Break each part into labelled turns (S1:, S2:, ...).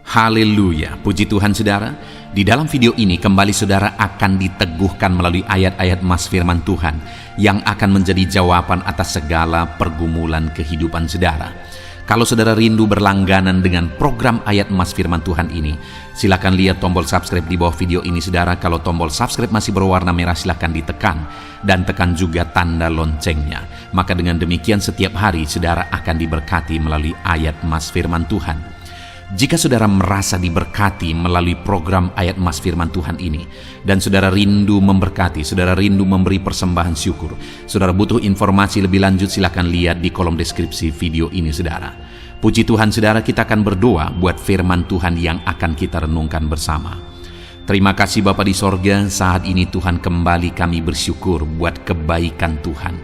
S1: Haleluya, puji Tuhan saudara. Di dalam video ini kembali saudara akan diteguhkan melalui ayat-ayat mas firman Tuhan yang akan menjadi jawaban atas segala pergumulan kehidupan saudara. Kalau saudara rindu berlangganan dengan program ayat mas firman Tuhan ini, silakan lihat tombol subscribe di bawah video ini saudara. Kalau tombol subscribe masih berwarna merah, silakan ditekan dan tekan juga tanda loncengnya. Maka dengan demikian setiap hari saudara akan diberkati melalui ayat mas firman Tuhan. Jika saudara merasa diberkati melalui program ayat mas firman Tuhan ini, dan saudara rindu memberkati, saudara rindu memberi persembahan syukur, saudara butuh informasi lebih lanjut, silakan lihat di kolom deskripsi video ini saudara. Puji Tuhan saudara, kita akan berdoa buat firman Tuhan yang akan kita renungkan bersama. Terima kasih Bapa di sorga, saat ini Tuhan kembali kami bersyukur buat kebaikan Tuhan,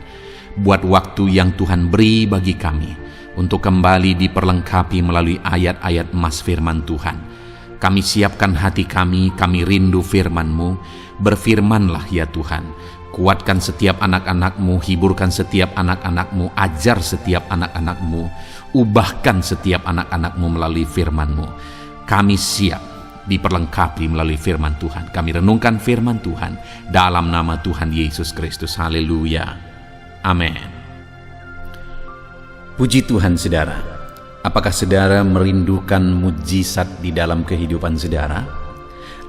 S1: buat waktu yang Tuhan beri bagi kami untuk kembali diperlengkapi melalui ayat-ayat mas firman Tuhan. Kami siapkan hati kami rindu firman-Mu. Berfirmanlah ya Tuhan, kuatkan setiap anak-anak-Mu, hiburkan setiap anak-anak-Mu, ajar setiap anak-anak-Mu, ubahkan setiap anak-anak-Mu melalui firman-Mu. Kami siap diperlengkapi melalui firman Tuhan. Kami renungkan firman Tuhan dalam nama Tuhan Yesus Kristus. Haleluya, amin. Puji Tuhan saudara, apakah saudara merindukan mujizat di dalam kehidupan saudara?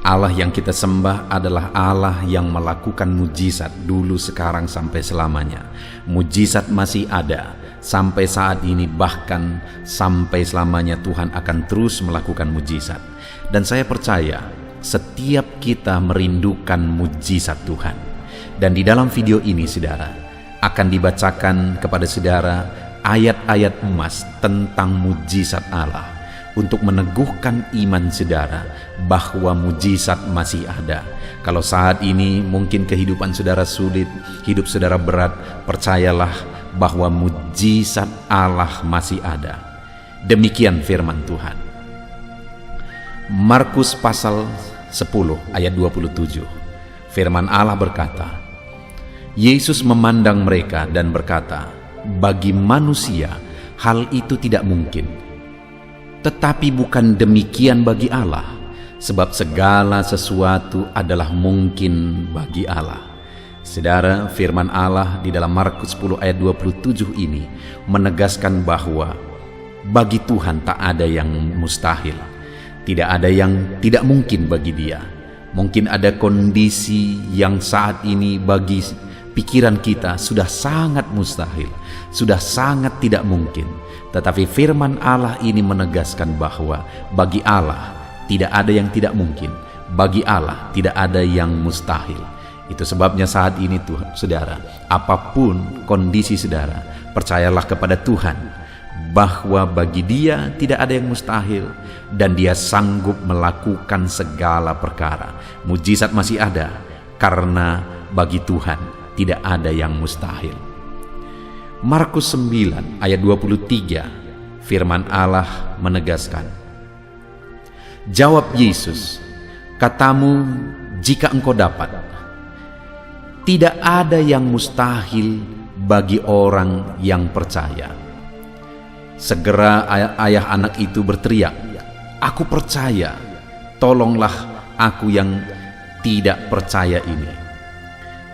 S1: Allah yang kita sembah adalah Allah yang melakukan mujizat dulu, sekarang, sampai selamanya. Mujizat masih ada sampai saat ini, bahkan sampai selamanya Tuhan akan terus melakukan mujizat. Dan saya percaya setiap kita merindukan mujizat Tuhan. Dan di dalam video ini saudara akan dibacakan kepada saudara ayat-ayat emas tentang mujizat Allah untuk meneguhkan iman saudara bahwa mujizat masih ada. Kalau saat ini mungkin kehidupan saudara sulit, hidup saudara berat, percayalah bahwa mujizat Allah masih ada. Demikian firman Tuhan. Markus pasal 10 ayat 27. Firman Allah berkata, Yesus memandang mereka dan berkata, bagi manusia hal itu tidak mungkin, tetapi bukan demikian bagi Allah, sebab segala sesuatu adalah mungkin bagi Allah. Saudara, firman Allah di dalam Markus 10 ayat 27 ini menegaskan bahwa bagi Tuhan tak ada yang mustahil, tidak ada yang tidak mungkin bagi Dia. Mungkin ada kondisi yang saat ini bagi pikiran kita sudah sangat mustahil, sudah sangat tidak mungkin. Tetapi firman Allah ini menegaskan bahwa bagi Allah tidak ada yang tidak mungkin, bagi Allah tidak ada yang mustahil. Itu sebabnya saat ini Tuhan, saudara, apapun kondisi saudara, percayalah kepada Tuhan bahwa bagi Dia tidak ada yang mustahil dan Dia sanggup melakukan segala perkara. Mujizat masih ada karena bagi Tuhan tidak ada yang mustahil. Markus 9 ayat 23, firman Allah menegaskan, jawab Yesus, katamu jika engkau dapat. Tidak ada yang mustahil bagi orang yang percaya. Segera ayah anak itu berteriak, aku percaya, tolonglah aku yang tidak percaya ini.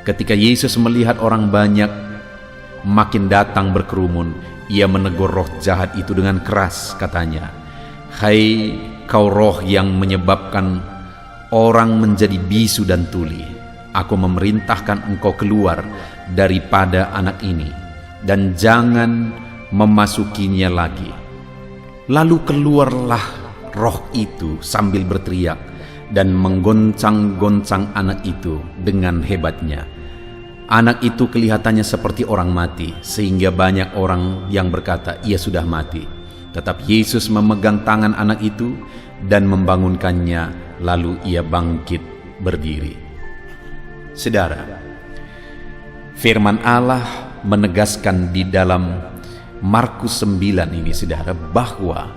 S1: Ketika Yesus melihat orang banyak makin datang berkerumun, Ia menegur roh jahat itu dengan keras, katanya, hai kau roh yang menyebabkan orang menjadi bisu dan tuli, aku memerintahkan engkau keluar daripada anak ini dan jangan memasukinya lagi. Lalu keluarlah roh itu sambil berteriak dan menggoncang-goncang anak itu dengan hebatnya. Anak itu kelihatannya seperti orang mati, sehingga banyak orang yang berkata ia sudah mati. Tetapi Yesus memegang tangan anak itu dan membangunkannya, lalu ia bangkit berdiri. Saudara, firman Allah menegaskan di dalam Markus 9 ini saudara, bahwa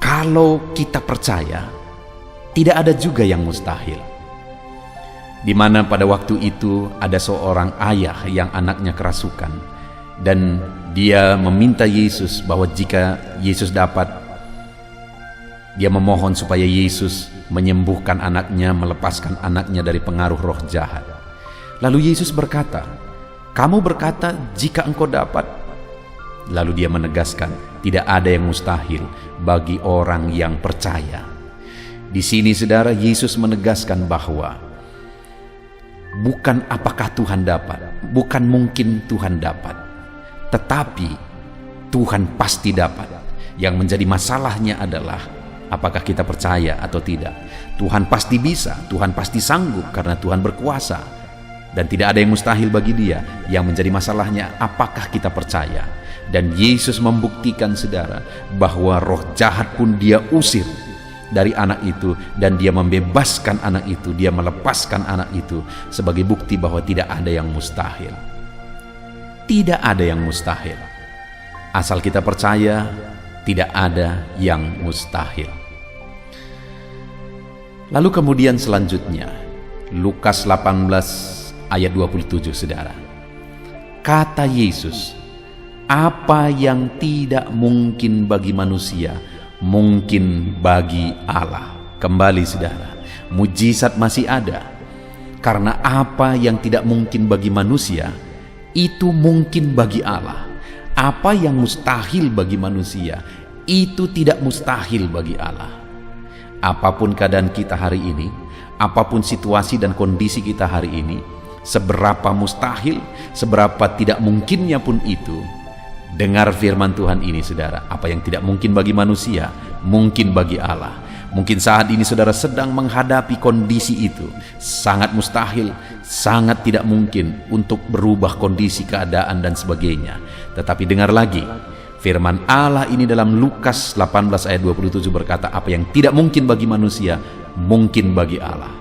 S1: kalau kita percaya, tidak ada juga yang mustahil. Di mana pada waktu itu ada seorang ayah yang anaknya kerasukan, dan dia meminta Yesus bahwa jika Yesus dapat Dia memohon supaya Yesus menyembuhkan anaknya, melepaskan anaknya dari pengaruh roh jahat. Lalu Yesus berkata, "Kamu berkata jika engkau dapat." Lalu dia menegaskan, tidak ada yang mustahil bagi orang yang percaya. Di sini saudara, Yesus menegaskan bahwa bukan apakah Tuhan dapat, bukan mungkin Tuhan dapat, tetapi Tuhan pasti dapat. Yang menjadi masalahnya adalah apakah kita percaya atau tidak. Tuhan pasti bisa, Tuhan pasti sanggup karena Tuhan berkuasa. Dan tidak ada yang mustahil bagi Dia. Yang menjadi masalahnya apakah kita percaya. Dan Yesus membuktikan saudara bahwa roh jahat pun Dia usir dari anak itu. Dan Dia membebaskan anak itu, Dia melepaskan anak itu sebagai bukti bahwa tidak ada yang mustahil. Tidak ada yang mustahil. Asal kita percaya, tidak ada yang mustahil. Lalu kemudian selanjutnya, Lukas 18 ayat 27 saudara. Kata Yesus, apa yang tidak mungkin bagi manusia, mungkin bagi Allah. Kembali saudara, mujizat masih ada. Karena apa yang tidak mungkin bagi manusia, itu mungkin bagi Allah. Apa yang mustahil bagi manusia, itu tidak mustahil bagi Allah. Apapun keadaan kita hari ini, apapun situasi dan kondisi kita hari ini, seberapa mustahil, seberapa tidak mungkinnya pun itu, dengar firman Tuhan ini saudara, apa yang tidak mungkin bagi manusia, mungkin bagi Allah. Mungkin saat ini saudara sedang menghadapi kondisi itu, sangat mustahil, sangat tidak mungkin untuk berubah kondisi keadaan dan sebagainya. Tetapi dengar lagi, firman Allah ini dalam Lukas 18 ayat 27 berkata, apa yang tidak mungkin bagi manusia, mungkin bagi Allah.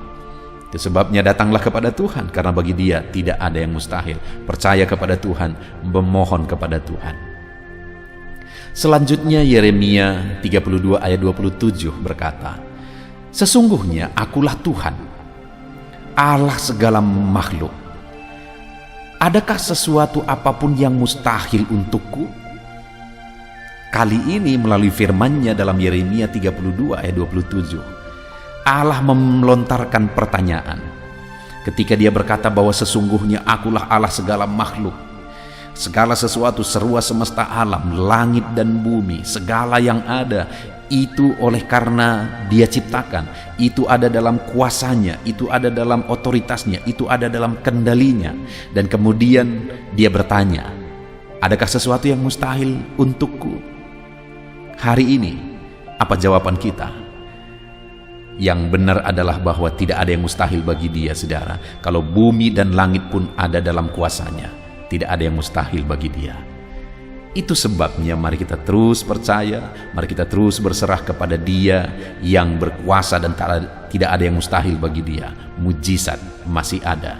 S1: Itu sebabnya datanglah kepada Tuhan, karena bagi Dia tidak ada yang mustahil. Percaya kepada Tuhan, memohon kepada Tuhan. Selanjutnya Yeremia 32 ayat 27 berkata, sesungguhnya akulah Tuhan, Allah segala makhluk. Adakah sesuatu apapun yang mustahil untukku? Kali ini melalui firman-Nya dalam Yeremia 32 ayat 27, Allah melontarkan pertanyaan. Ketika Dia berkata bahwa sesungguhnya akulah Allah segala makhluk. Segala sesuatu, seruas semesta alam, langit dan bumi, segala yang ada, itu oleh karena Dia ciptakan, itu ada dalam kuasanya, itu ada dalam otoritasnya, itu ada dalam kendalinya. Dan kemudian Dia bertanya, adakah sesuatu yang mustahil untukku? Hari ini, apa jawaban kita? Yang benar adalah bahwa tidak ada yang mustahil bagi Dia, saudara. Kalau bumi dan langit pun ada dalam kuasanya, tidak ada yang mustahil bagi Dia. Itu sebabnya mari kita terus percaya, mari kita terus berserah kepada Dia yang berkuasa dan tidak ada yang mustahil bagi Dia. Mujizat masih ada.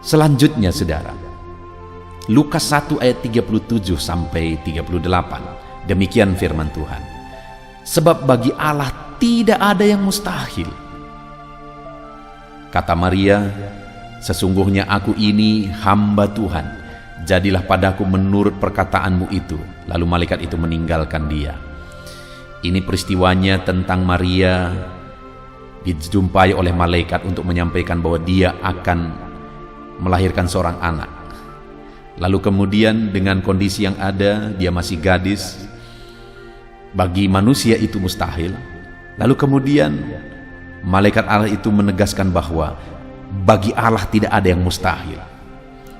S1: Selanjutnya saudara, Lukas 1 ayat 37 sampai 38. Demikian firman Tuhan. Sebab bagi Allah tidak ada yang mustahil. Kata Maria, sesungguhnya aku ini hamba Tuhan, jadilah padaku menurut perkataanmu itu. Lalu malaikat itu meninggalkan dia. Ini peristiwanya tentang Maria dijumpai oleh malaikat untuk menyampaikan bahwa dia akan melahirkan seorang anak. Lalu kemudian dengan kondisi yang ada, dia masih gadis, bagi manusia itu mustahil. Lalu kemudian malaikat Allah itu menegaskan bahwa bagi Allah tidak ada yang mustahil.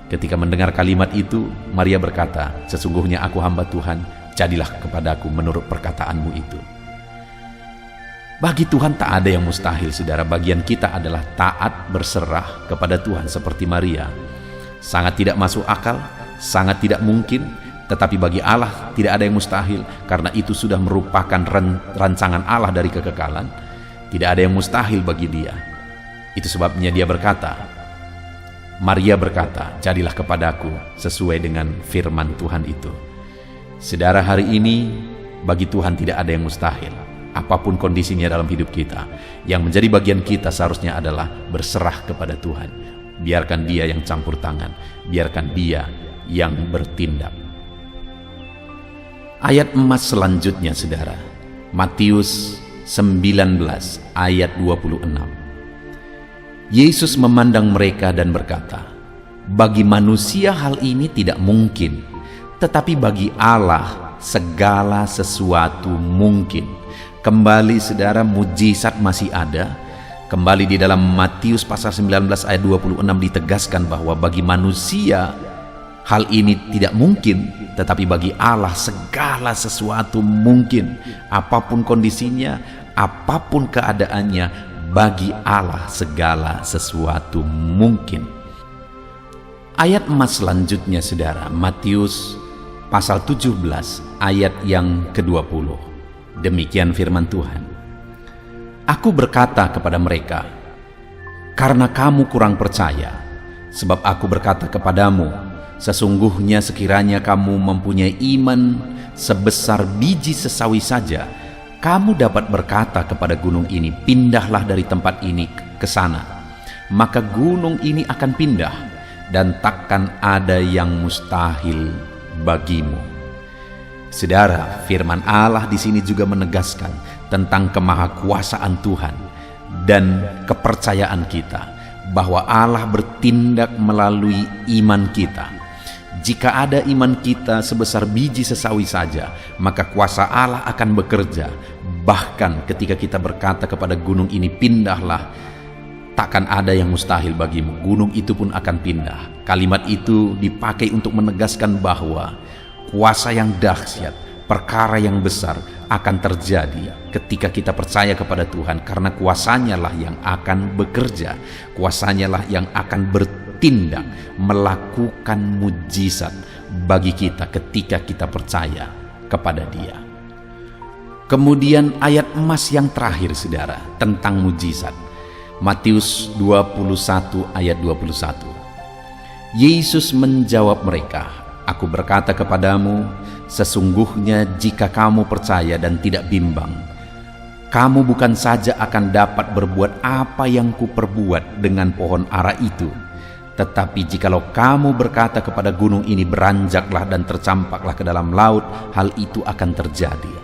S1: Ketika mendengar kalimat itu, Maria berkata, sesungguhnya aku hamba Tuhan, jadilah kepadaku menurut perkataanmu itu. Bagi Tuhan tak ada yang mustahil, saudara. Bagian kita adalah taat berserah kepada Tuhan seperti Maria. Sangat tidak masuk akal, sangat tidak mungkin, tetapi bagi Allah tidak ada yang mustahil, karena itu sudah merupakan rancangan Allah dari kekekalan. Tidak ada yang mustahil bagi Dia. Itu sebabnya Dia berkata, Maria berkata, jadilah kepadaku sesuai dengan firman Tuhan itu. Saudara, hari ini bagi Tuhan tidak ada yang mustahil. Apapun kondisinya dalam hidup kita, yang menjadi bagian kita seharusnya adalah berserah kepada Tuhan. Biarkan Dia yang campur tangan, biarkan Dia yang bertindak. Ayat emas selanjutnya saudara, Matius 19 ayat 26. Yesus memandang mereka dan berkata, "Bagi manusia hal ini tidak mungkin, tetapi bagi Allah segala sesuatu mungkin." Kembali saudara, mujizat masih ada. Kembali di dalam Matius pasal 19 ayat 26 ditegaskan bahwa bagi manusia hal ini tidak mungkin, tetapi bagi Allah segala sesuatu mungkin. Apapun kondisinya, apapun keadaannya, bagi Allah segala sesuatu mungkin. Ayat emas selanjutnya saudara, Matius pasal 17 ayat yang ke-20. Demikian firman Tuhan. "Aku berkata kepada mereka, karena kamu kurang percaya, sebab aku berkata kepadamu, sesungguhnya sekiranya kamu mempunyai iman sebesar biji sesawi saja, kamu dapat berkata kepada gunung ini, pindahlah dari tempat ini ke sana. Maka gunung ini akan pindah, dan takkan ada yang mustahil bagimu." Saudara, firman Allah di sini juga menegaskan tentang kemahakuasaan Tuhan dan kepercayaan kita bahwa Allah bertindak melalui iman kita. Jika ada iman kita sebesar biji sesawi saja, maka kuasa Allah akan bekerja. Bahkan ketika kita berkata kepada gunung ini, pindahlah, takkan ada yang mustahil bagimu. Gunung itu pun akan pindah. Kalimat itu dipakai untuk menegaskan bahwa kuasa yang dahsyat, perkara yang besar akan terjadi ketika kita percaya kepada Tuhan, karena kuasanya lah yang akan bekerja, kuasanya lah yang akan bertindak, melakukan mujizat bagi kita ketika kita percaya kepada Dia. Kemudian ayat emas yang terakhir saudara, tentang mujizat. Matius 21 ayat 21. Yesus menjawab mereka, "Aku berkata kepadamu, sesungguhnya jika kamu percaya dan tidak bimbang, kamu bukan saja akan dapat berbuat apa yang kuperbuat dengan pohon ara itu, tetapi jikalau kamu berkata kepada gunung ini, beranjaklah dan tercampaklah ke dalam laut, hal itu akan terjadi."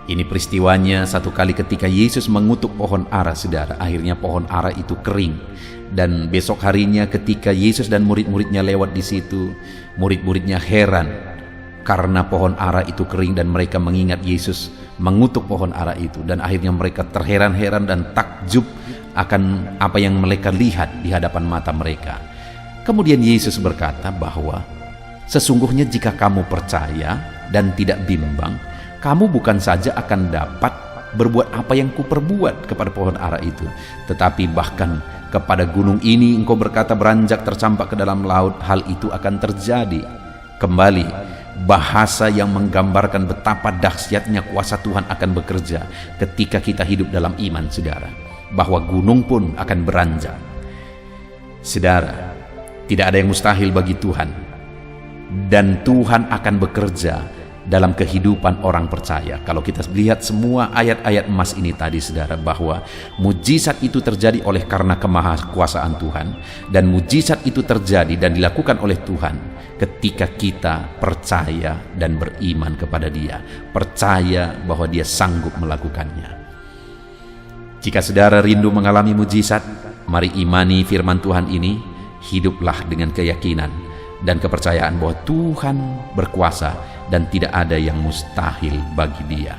S1: Ini peristiwanya satu kali ketika Yesus mengutuk pohon ara saudara. Akhirnya pohon ara itu kering. Dan besok harinya ketika Yesus dan murid-muridnya lewat di situ, murid-muridnya heran karena pohon ara itu kering, dan mereka mengingat Yesus mengutuk pohon ara itu, dan akhirnya mereka terheran-heran dan takjub akan apa yang mereka lihat di hadapan mata mereka. Kemudian Yesus berkata bahwa sesungguhnya jika kamu percaya dan tidak bimbang, kamu bukan saja akan dapat berbuat apa yang kuperbuat kepada pohon ara itu, tetapi bahkan kepada gunung ini engkau berkata beranjak tercampak ke dalam laut, hal itu akan terjadi. Kembali, bahasa yang menggambarkan betapa dahsyatnya kuasa Tuhan akan bekerja ketika kita hidup dalam iman saudara, bahwa gunung pun akan beranjak. Saudara, tidak ada yang mustahil bagi Tuhan, dan Tuhan akan bekerja dalam kehidupan orang percaya. Kalau kita lihat semua ayat-ayat emas ini tadi saudara, bahwa mujizat itu terjadi oleh karena kemahakuasaan Tuhan, dan mujizat itu terjadi dan dilakukan oleh Tuhan ketika kita percaya dan beriman kepada Dia, percaya bahwa Dia sanggup melakukannya. Jika saudara rindu mengalami mujizat, mari imani firman Tuhan ini, hiduplah dengan keyakinan dan kepercayaan bahwa Tuhan berkuasa dan tidak ada yang mustahil bagi Dia.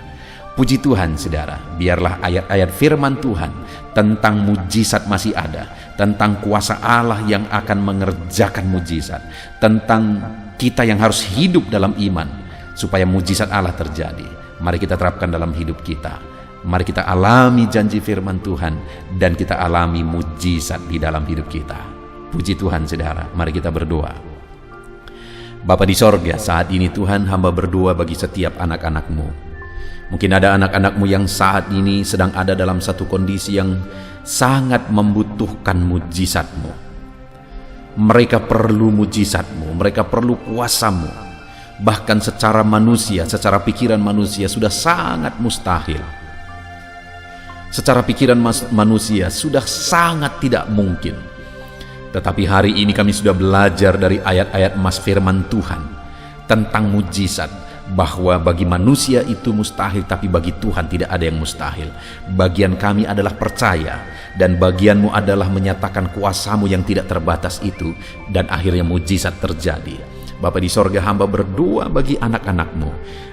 S1: Puji Tuhan saudara, biarlah ayat-ayat firman Tuhan tentang mujizat masih ada, tentang kuasa Allah yang akan mengerjakan mujizat, tentang kita yang harus hidup dalam iman supaya mujizat Allah terjadi. Mari kita terapkan dalam hidup kita. Mari kita alami janji firman Tuhan dan kita alami mujizat di dalam hidup kita. Puji Tuhan saudara, mari kita berdoa. Bapa di sorga, saat ini Tuhan, hamba berdoa bagi setiap anak-anak-Mu. Mungkin ada anak-anak-Mu yang saat ini sedang ada dalam satu kondisi yang sangat membutuhkan mujizat-Mu. Mereka perlu mujizat-Mu, mereka perlu kuasa-Mu. Bahkan secara manusia, secara pikiran manusia sudah sangat mustahil. Secara pikiran manusia sudah sangat tidak mungkin. Tetapi hari ini kami sudah belajar dari ayat-ayat emas firman Tuhan tentang mujizat, bahwa bagi manusia itu mustahil, tapi bagi Tuhan tidak ada yang mustahil. Bagian kami adalah percaya, dan bagianmu adalah menyatakan kuasamu yang tidak terbatas itu, dan akhirnya mujizat terjadi. Bapa di sorga, hamba berdoa bagi anak-anakmu.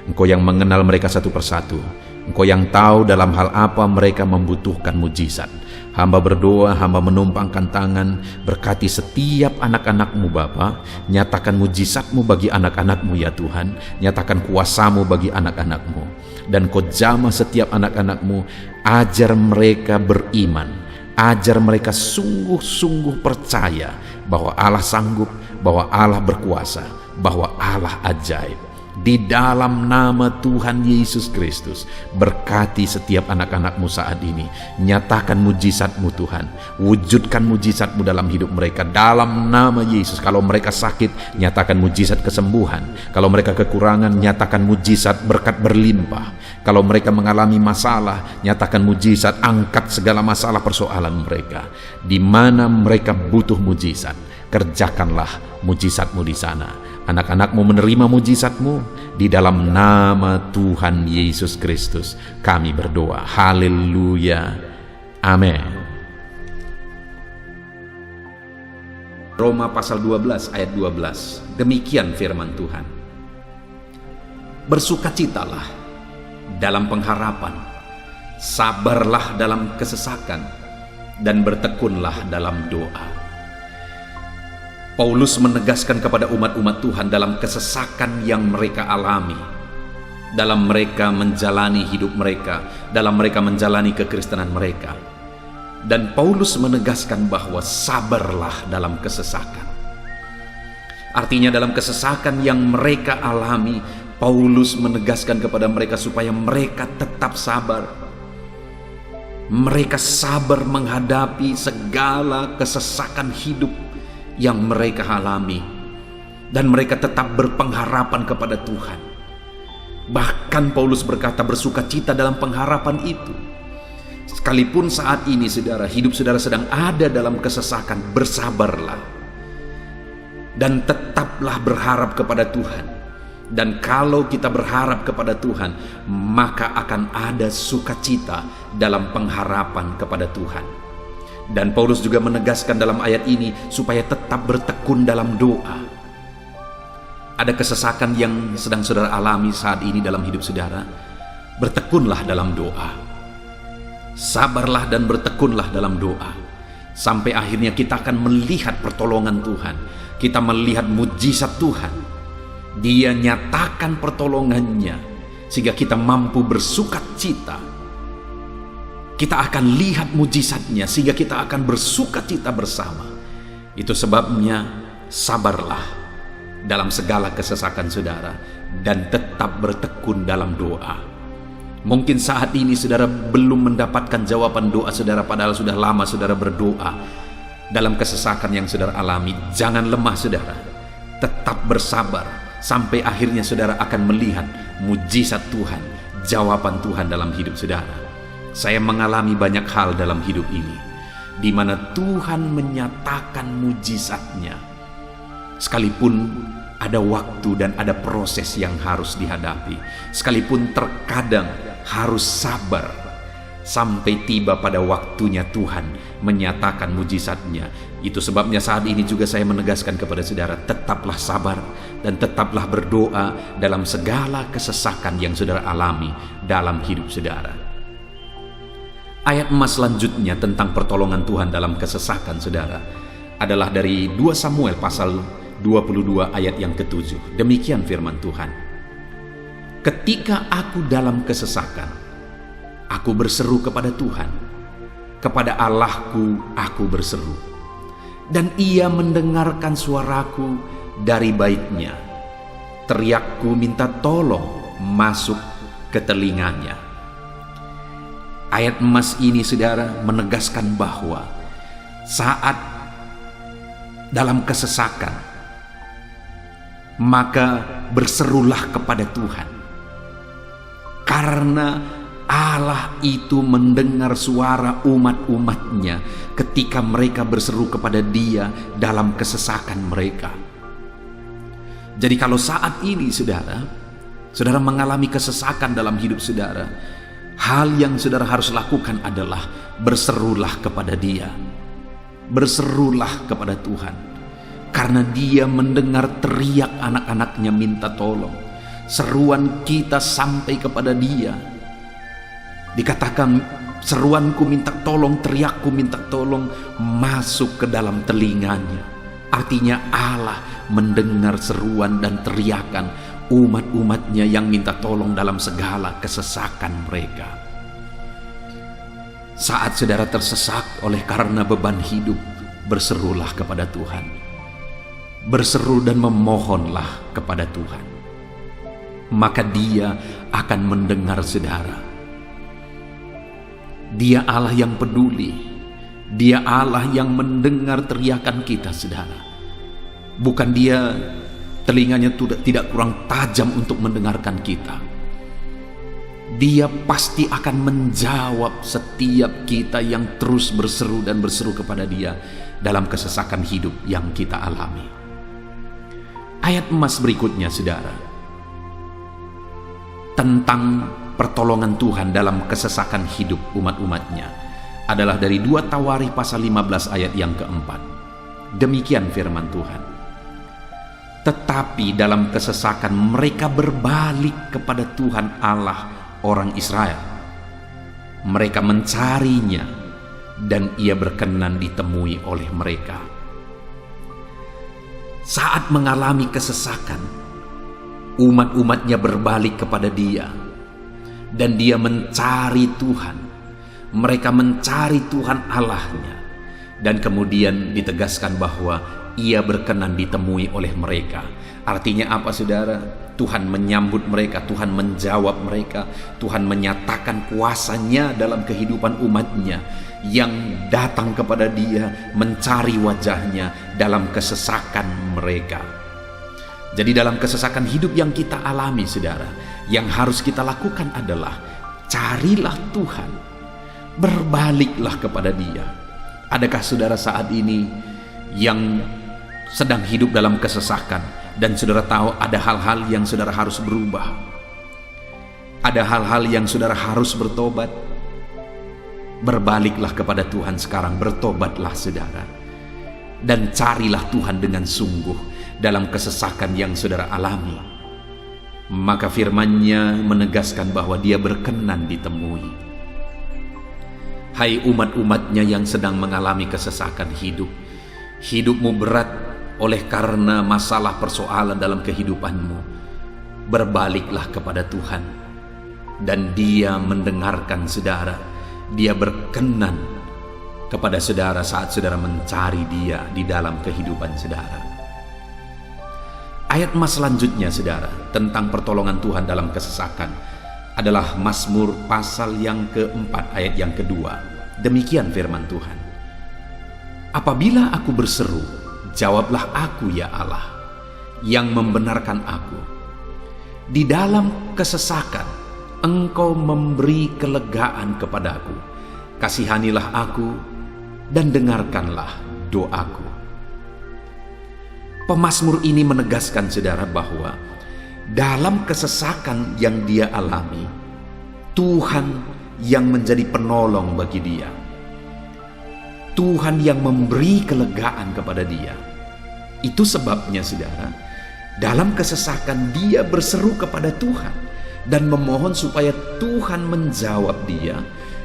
S1: Engkau yang mengenal mereka satu persatu. Engkau yang tahu dalam hal apa mereka membutuhkan mujizat. Hamba berdoa, hamba menumpangkan tangan, berkati setiap anak-anakmu Bapa. Nyatakan mujizatmu bagi anak-anakmu ya Tuhan. Nyatakan kuasamu bagi anak-anakmu. Dan kau jamah setiap anak-anakmu, ajar mereka beriman. Ajar mereka sungguh-sungguh percaya bahwa Allah sanggup, bahwa Allah berkuasa, bahwa Allah ajaib. Di dalam nama Tuhan Yesus Kristus, berkati setiap anak-anakmu saat ini. Nyatakan mujizat-mu Tuhan. Wujudkan mujizat-mu dalam hidup mereka. Dalam nama Yesus. Kalau mereka sakit, nyatakan mujizat kesembuhan. Kalau mereka kekurangan, nyatakan mujizat berkat berlimpah. Kalau mereka mengalami masalah, nyatakan mujizat. Angkat segala masalah persoalan mereka. Di mana mereka butuh mujizat, kerjakanlah mujizat-mu di sana. Anak-anakmu menerima mujizat-mu. Di dalam nama Tuhan Yesus Kristus kami berdoa. Haleluya. Amin. Roma pasal 12 ayat 12. Demikian firman Tuhan. Bersukacitalah dalam pengharapan, sabarlah dalam kesesakan, dan bertekunlah dalam doa. Paulus menegaskan kepada umat-umat Tuhan dalam kesesakan yang mereka alami, dalam mereka menjalani hidup mereka, dalam mereka menjalani kekristenan mereka. Dan Paulus menegaskan bahwa sabarlah dalam kesesakan. Artinya dalam kesesakan yang mereka alami, Paulus menegaskan kepada mereka supaya mereka tetap sabar. Mereka sabar menghadapi segala kesesakan hidup yang mereka alami, dan mereka tetap berpengharapan kepada Tuhan. Bahkan Paulus berkata bersukacita dalam pengharapan itu. Sekalipun saat ini saudara, hidup saudara sedang ada dalam kesesakan, bersabarlah dan tetaplah berharap kepada Tuhan. Dan kalau kita berharap kepada Tuhan, maka akan ada sukacita dalam pengharapan kepada Tuhan. Dan Paulus juga menegaskan dalam ayat ini supaya tetap bertekun dalam doa. Ada kesesakan yang sedang saudara alami saat ini dalam hidup saudara. Bertekunlah dalam doa. Sabarlah dan bertekunlah dalam doa. Sampai akhirnya kita akan melihat pertolongan Tuhan. Kita melihat mujizat Tuhan. Dia nyatakan pertolongannya sehingga kita mampu bersukacita. Kita akan lihat mujizatnya sehingga kita akan bersukacita bersama. Itu sebabnya sabarlah dalam segala kesesakan saudara dan tetap bertekun dalam doa. Mungkin saat ini saudara belum mendapatkan jawaban doa saudara, padahal sudah lama saudara berdoa dalam kesesakan yang saudara alami. Jangan lemah saudara, tetap bersabar sampai akhirnya saudara akan melihat mujizat Tuhan, jawaban Tuhan dalam hidup saudara. Saya mengalami banyak hal dalam hidup ini, di mana Tuhan menyatakan mujizatnya. Sekalipun ada waktu dan ada proses yang harus dihadapi, sekalipun terkadang harus sabar, sampai tiba pada waktunya Tuhan menyatakan mujizatnya. Itu sebabnya saat ini juga saya menegaskan kepada saudara, tetaplah sabar dan tetaplah berdoa dalam segala kesesakan yang saudara alami dalam hidup saudara. Ayat emas selanjutnya tentang pertolongan Tuhan dalam kesesakan saudara adalah dari 2 Samuel pasal 22 ayat yang ke-7. Demikian firman Tuhan. Ketika aku dalam kesesakan, aku berseru kepada Tuhan. Kepada Allahku aku berseru. Dan ia mendengarkan suaraku dari baitnya. Teriakku minta tolong masuk ke telinganya. Ayat emas ini saudara menegaskan bahwa saat dalam kesesakan, maka berserulah kepada Tuhan. Karena Allah itu mendengar suara umat-umatnya ketika mereka berseru kepada Dia dalam kesesakan mereka. Jadi kalau saat ini saudara, saudara mengalami kesesakan dalam hidup saudara, hal yang saudara harus lakukan adalah berserulah kepada Dia. Berserulah kepada Tuhan, karena Dia mendengar teriak anak-anaknya minta tolong. Seruan kita sampai kepada Dia. Dikatakan, seruanku minta tolong, teriakku minta tolong masuk ke dalam telinganya. Artinya Allah mendengar seruan dan teriakan umat-umatnya yang minta tolong dalam segala kesesakan mereka. Saat saudara tersesak oleh karena beban hidup, berserulah kepada Tuhan. Berseru dan memohonlah kepada Tuhan, maka Dia akan mendengar saudara. Dia Allah yang peduli. Dia Allah yang mendengar teriakan kita, saudara. Bukan Dia telinganya tidak kurang tajam untuk mendengarkan kita. Dia pasti akan menjawab setiap kita yang terus berseru dan berseru kepada Dia dalam kesesakan hidup yang kita alami. Ayat emas berikutnya, saudara, tentang pertolongan Tuhan dalam kesesakan hidup umat-umatnya adalah dari 2 Tawari pasal 15 ayat yang keempat. Demikian firman Tuhan. Tetapi dalam kesesakan mereka berbalik kepada Tuhan Allah orang Israel. Mereka mencarinya dan Ia berkenan ditemui oleh mereka. Saat mengalami kesesakan, umat-umatnya berbalik kepada Dia, dan Dia mencari Tuhan. Mereka mencari Tuhan Allahnya, dan kemudian ditegaskan bahwa Ia berkenan ditemui oleh mereka. Artinya apa, saudara? Tuhan menyambut mereka, Tuhan menjawab mereka, Tuhan menyatakan kuasa-Nya dalam kehidupan umatnya yang datang kepada Dia, mencari wajah-Nya dalam kesesakan mereka. Jadi dalam kesesakan hidup yang kita alami, saudara, yang harus kita lakukan adalah carilah Tuhan, berbaliklah kepada Dia. Adakah saudara saat ini yang sedang hidup dalam kesesakan dan saudara tahu ada hal-hal yang saudara harus berubah? Ada hal-hal yang saudara harus bertobat? Berbaliklah kepada Tuhan sekarang, bertobatlah saudara, dan carilah Tuhan dengan sungguh dalam kesesakan yang saudara alami. Maka firman-Nya menegaskan bahwa Dia berkenan ditemui. Hai umat-umatnya yang sedang mengalami kesesakan hidup, hidupmu berat oleh karena masalah persoalan dalam kehidupanmu, berbaliklah kepada Tuhan, dan Dia mendengarkan saudara. Dia berkenan kepada saudara saat saudara mencari Dia di dalam kehidupan saudara. Ayat emas selanjutnya, saudara, tentang pertolongan Tuhan dalam kesesakan adalah Mazmur pasal yang keempat ayat yang kedua. Demikian firman Tuhan. Apabila aku berseru, jawablah aku ya Allah, yang membenarkan aku. Di dalam kesesakan, Engkau memberi kelegaan kepadaku. Kasihanilah aku dan dengarkanlah doaku. Pemazmur ini menegaskan saudara bahwa dalam kesesakan yang dia alami, Tuhan yang menjadi penolong bagi dia. Tuhan yang memberi kelegaan kepada dia. Itu sebabnya saudara, dalam kesesakan dia berseru kepada Tuhan dan memohon supaya Tuhan menjawab dia.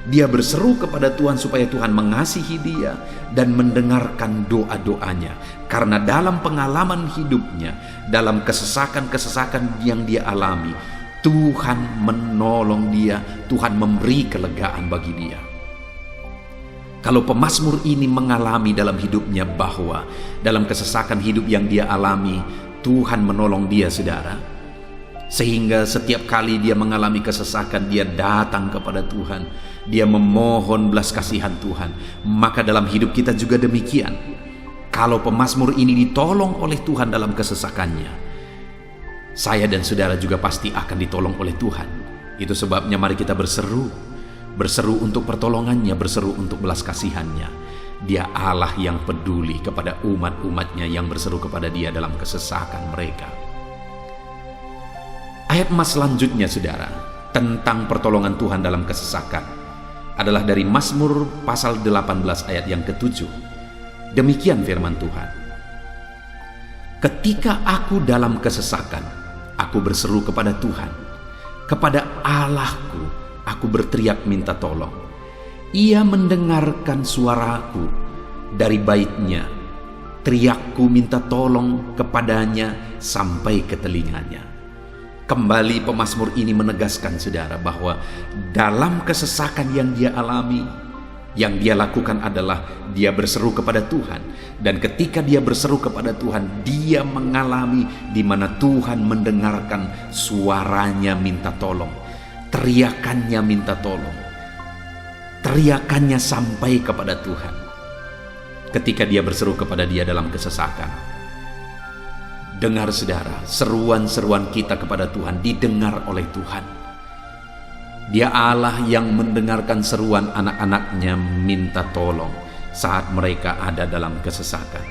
S1: Dia berseru kepada Tuhan supaya Tuhan mengasihi dia dan mendengarkan doa-doanya. Karena dalam pengalaman hidupnya, dalam kesesakan-kesesakan yang dia alami, Tuhan menolong dia, Tuhan memberi kelegaan bagi dia. Kalau pemazmur ini mengalami dalam hidupnya bahwa dalam kesesakan hidup yang dia alami, Tuhan menolong dia, saudara, sehingga setiap kali dia mengalami kesesakan, dia datang kepada Tuhan, dia memohon belas kasihan Tuhan. Maka dalam hidup kita juga demikian. Kalau pemazmur ini ditolong oleh Tuhan dalam kesesakannya, saya dan saudara juga pasti akan ditolong oleh Tuhan. Itu sebabnya mari kita berseru untuk pertolongannya, berseru untuk belas kasihannya. Dia Allah yang peduli kepada umat-umatnya yang berseru kepada dia dalam kesesakan mereka. Ayat emas selanjutnya, saudara, tentang pertolongan Tuhan dalam kesesakan adalah dari Mazmur pasal 18 ayat yang ke-7. Demikian firman Tuhan. Ketika aku dalam kesesakan, aku berseru kepada Tuhan. Kepada Allahku, aku berteriak minta tolong. Ia mendengarkan suaraku dari baitnya. Teriakku minta tolong kepadanya sampai ke telinganya. Kembali pemazmur ini menegaskan, saudara, bahwa dalam kesesakan yang dia alami, yang dia lakukan adalah dia berseru kepada Tuhan. Dan ketika dia berseru kepada Tuhan, dia mengalami di mana Tuhan mendengarkan suaranya minta tolong, teriakannya minta tolong, teriakannya sampai kepada Tuhan. Ketika dia berseru kepada dia dalam kesesakan, dengar, saudara, seruan-seruan kita kepada Tuhan didengar oleh Tuhan. Dia Allah yang mendengarkan seruan anak-anaknya minta tolong saat mereka ada dalam kesesakan.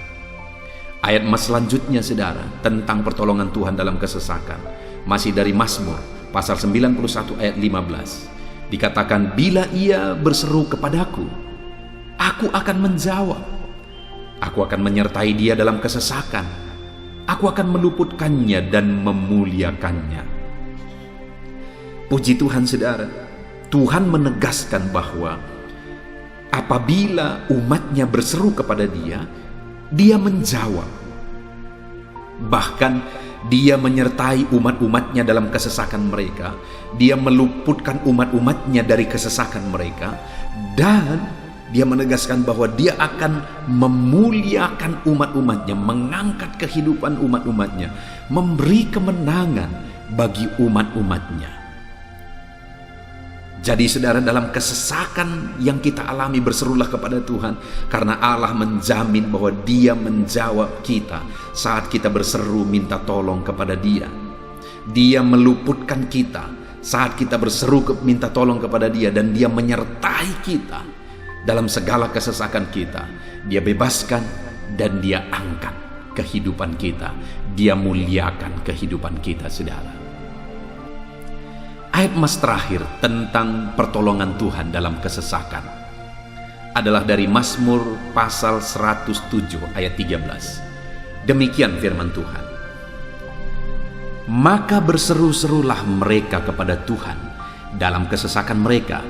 S1: Ayat emas selanjutnya, saudara, tentang pertolongan Tuhan dalam kesesakan, masih dari Mazmur pasal 91 ayat 15. Dikatakan, bila ia berseru kepadaku, aku akan menjawab. Aku akan menyertai dia dalam kesesakan. Aku akan meluputkannya dan memuliakannya. Puji Tuhan, saudara, Tuhan menegaskan bahwa apabila umatnya berseru kepada dia, dia menjawab. Bahkan dia menyertai umat-umatnya dalam kesesakan mereka. Dia meluputkan umat-umatnya dari kesesakan mereka. Dan dia menegaskan bahwa dia akan memuliakan umat-umatnya, mengangkat kehidupan umat-umatnya, memberi kemenangan bagi umat-umatnya. Jadi, saudara, dalam kesesakan yang kita alami, berserulah kepada Tuhan, karena Allah menjamin bahwa dia menjawab kita saat kita berseru minta tolong kepada dia. Dia meluputkan kita saat kita berseru minta tolong kepada dia, dan dia menyertai kita dalam segala kesesakan kita. Dia bebaskan dan dia angkat kehidupan kita. Dia muliakan kehidupan kita, saudara. Ayat emas terakhir tentang pertolongan Tuhan dalam kesesakan adalah dari Mazmur pasal 107 ayat 13. Demikian firman Tuhan. Maka berseru-serulah mereka kepada Tuhan dalam kesesakan mereka,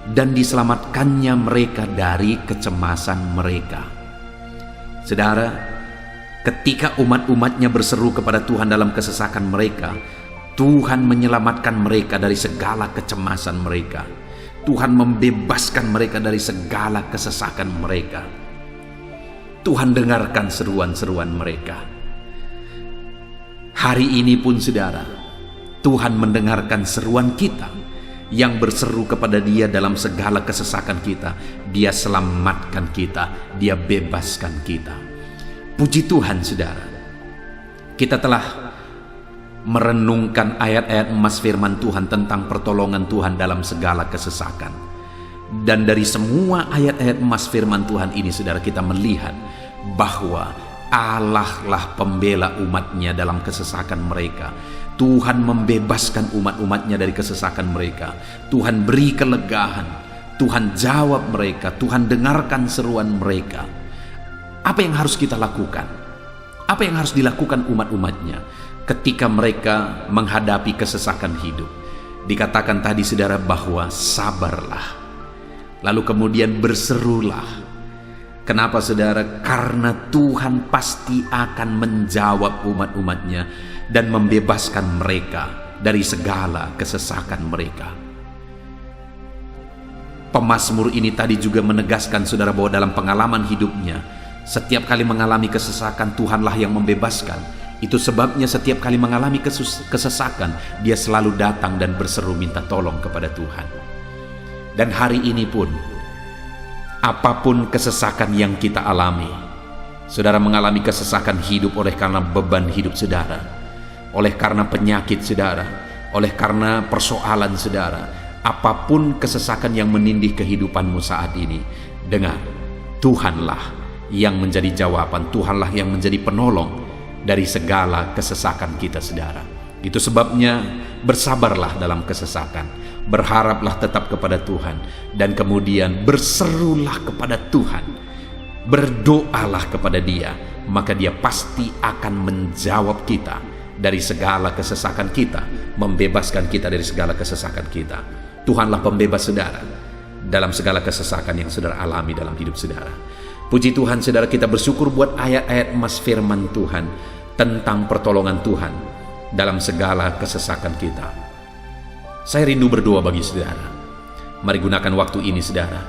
S1: dan diselamatkannya mereka dari kecemasan mereka. Saudara, ketika umat-umatnya berseru kepada Tuhan dalam kesesakan mereka, Tuhan menyelamatkan mereka dari segala kecemasan mereka. Tuhan membebaskan mereka dari segala kesesakan mereka. Tuhan dengarkan seruan-seruan mereka. Hari ini pun, saudara, Tuhan mendengarkan seruan kita yang berseru kepada dia dalam segala kesesakan kita. Dia selamatkan kita, dia bebaskan kita. Puji Tuhan, saudara, kita telah merenungkan ayat-ayat emas firman Tuhan tentang pertolongan Tuhan dalam segala kesesakan. Dan dari semua ayat-ayat emas firman Tuhan ini, saudara, kita melihat bahwa Allah lah pembela umatnya dalam kesesakan mereka. Tuhan membebaskan umat-umatnya dari kesesakan mereka. Tuhan beri kelegaan. Tuhan jawab mereka. Tuhan dengarkan seruan mereka. Apa yang harus kita lakukan? Apa yang harus dilakukan umat-umatnya ketika mereka menghadapi kesesakan hidup? Dikatakan tadi, saudara, bahwa sabarlah. Lalu kemudian berserulah. Kenapa, saudara? Karena Tuhan pasti akan menjawab umat-umatnya dan membebaskan mereka dari segala kesesakan mereka. Pemazmur ini tadi juga menegaskan, saudara, bahwa dalam pengalaman hidupnya, setiap kali mengalami kesesakan, Tuhanlah yang membebaskan. Itu sebabnya setiap kali mengalami kesesakan, dia selalu datang dan berseru minta tolong kepada Tuhan. Dan hari ini pun, apapun kesesakan yang kita alami, saudara mengalami kesesakan hidup oleh karena beban hidup saudara, oleh karena penyakit saudara, oleh karena persoalan saudara, apapun kesesakan yang menindih kehidupanmu saat ini, dengar, Tuhanlah yang menjadi jawaban, Tuhanlah yang menjadi penolong dari segala kesesakan kita, saudara. Itu sebabnya bersabarlah dalam kesesakan, berharaplah tetap kepada Tuhan, dan kemudian berserulah kepada Tuhan, berdoalah kepada Dia, maka Dia pasti akan menjawab kita dari segala kesesakan kita, membebaskan kita dari segala kesesakan kita. Tuhanlah pembebas saudara dalam segala kesesakan yang saudara alami dalam hidup saudara. Puji Tuhan, saudara, kita bersyukur buat ayat-ayat emas firman Tuhan tentang pertolongan Tuhan dalam segala kesesakan kita. Saya rindu berdoa bagi saudara. Mari gunakan waktu ini, saudara.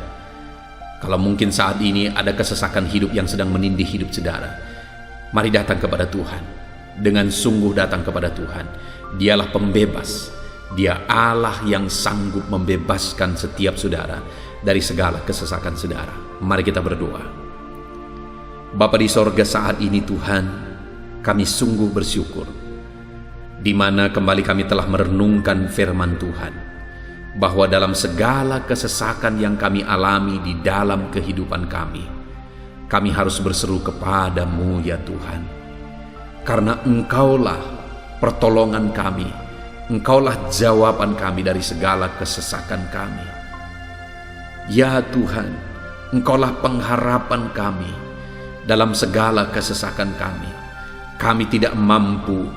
S1: Kalau mungkin saat ini ada kesesakan hidup yang sedang menindih hidup saudara, mari datang kepada Tuhan. Dengan sungguh datang kepada Tuhan. Dialah pembebas. Dia Allah yang sanggup membebaskan setiap saudara dari segala kesesakan saudara. Mari kita berdoa. Bapa di sorga, saat ini Tuhan, kami sungguh bersyukur di mana kembali kami telah merenungkan firman Tuhan, bahwa dalam segala kesesakan yang kami alami di dalam kehidupan kami harus berseru kepadamu ya Tuhan, karena Engkaulah pertolongan kami, Engkaulah jawaban kami dari segala kesesakan kami. Ya Tuhan, Engkaulah pengharapan kami dalam segala kesesakan kami. Kami tidak mampu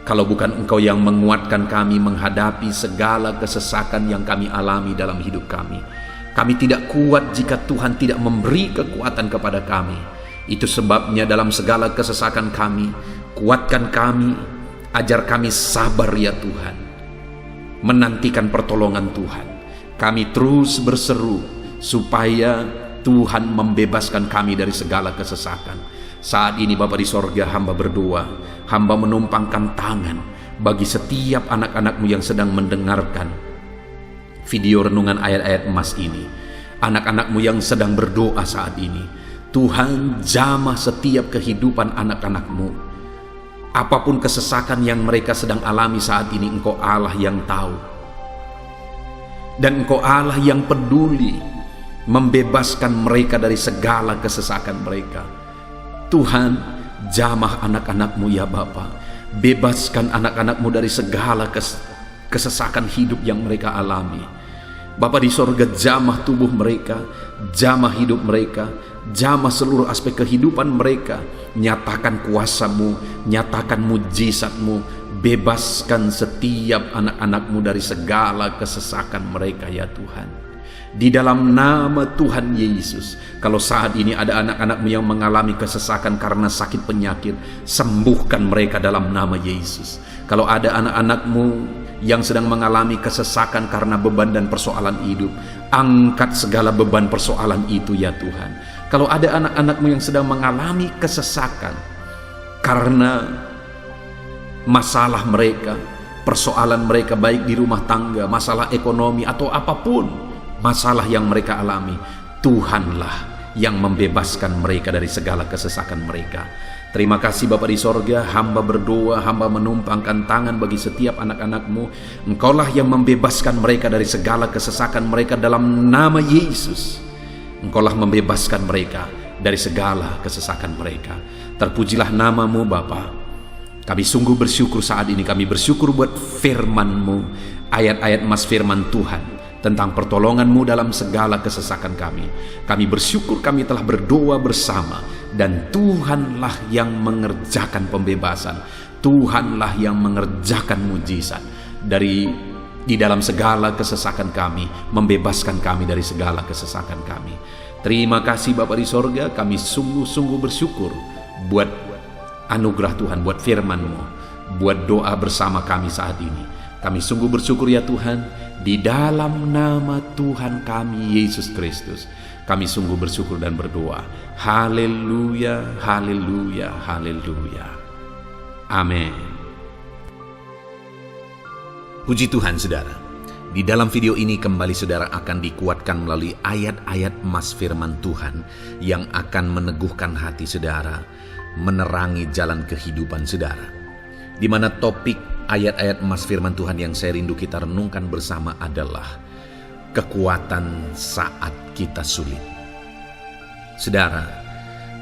S1: kalau bukan Engkau yang menguatkan kami menghadapi segala kesesakan yang kami alami dalam hidup kami. Kami tidak kuat jika Tuhan tidak memberi kekuatan kepada kami. Itu sebabnya dalam segala kesesakan kami, kuatkan kami, ajar kami sabar ya Tuhan, menantikan pertolongan Tuhan. Kami terus berseru supaya Tuhan membebaskan kami dari segala kesesakan. Saat ini Bapa di sorga, hamba berdoa, hamba menumpangkan tangan bagi setiap anak-anak-Mu yang sedang mendengarkan video renungan ayat-ayat emas ini. Anak-anak-Mu yang sedang berdoa saat ini, Tuhan jamah setiap kehidupan anak-anak-Mu. Apapun kesesakan yang mereka sedang alami saat ini, Engkau Allah yang tahu. Dan Engkau Allah yang peduli membebaskan mereka dari segala kesesakan mereka. Tuhan, jamah anak-anak-Mu ya Bapa. Bebaskan anak-anak-Mu dari segala kesesakan hidup yang mereka alami. Bapa di sorga, jamah tubuh mereka, jamah hidup mereka, jamah seluruh aspek kehidupan mereka. Nyatakan kuasa-Mu, nyatakan mujizat-Mu, bebaskan setiap anak-anak-Mu dari segala kesesakan mereka ya Tuhan. Di dalam nama Tuhan Yesus, kalau saat ini ada anak-anak-Mu yang mengalami kesesakan karena sakit penyakit, sembuhkan mereka dalam nama Yesus. Kalau ada anak-anak-Mu yang sedang mengalami kesesakan karena beban dan persoalan hidup, angkat segala beban persoalan itu ya Tuhan. Kalau ada anak-anak-Mu yang sedang mengalami kesesakan karena masalah mereka, persoalan mereka baik di rumah tangga, masalah ekonomi atau apapun masalah yang mereka alami, Tuhanlah yang membebaskan mereka dari segala kesesakan mereka. Terima kasih Bapa di sorga, hamba berdoa, hamba menumpangkan tangan bagi setiap anak-anak-Mu. Engkaulah yang membebaskan mereka dari segala kesesakan mereka dalam nama Yesus. Engkaulah membebaskan mereka dari segala kesesakan mereka. Terpujilah nama-Mu Bapa. Kami sungguh bersyukur saat ini, kami bersyukur buat firman-Mu, ayat-ayat emas firman Tuhan tentang pertolongan-Mu dalam segala kesesakan kami. Kami bersyukur kami telah berdoa bersama, dan Tuhanlah yang mengerjakan pembebasan, Tuhanlah yang mengerjakan mujizat di dalam segala kesesakan kami, membebaskan kami dari segala kesesakan kami. Terima kasih Bapa di sorga, kami sungguh-sungguh bersyukur buat anugerah Tuhan, buat firman-Mu, buat doa bersama kami saat ini. Kami sungguh bersyukur ya Tuhan, di dalam nama Tuhan kami Yesus Kristus, kami sungguh bersyukur dan berdoa. Haleluya, haleluya, haleluya. Amin. Puji Tuhan saudara, di dalam video ini kembali saudara akan dikuatkan melalui ayat-ayat emas firman Tuhan yang akan meneguhkan hati saudara, menerangi jalan kehidupan saudara. Di mana topik ayat-ayat emas firman Tuhan yang saya rindu kita renungkan bersama adalah kekuatan saat kita sulit. Saudara,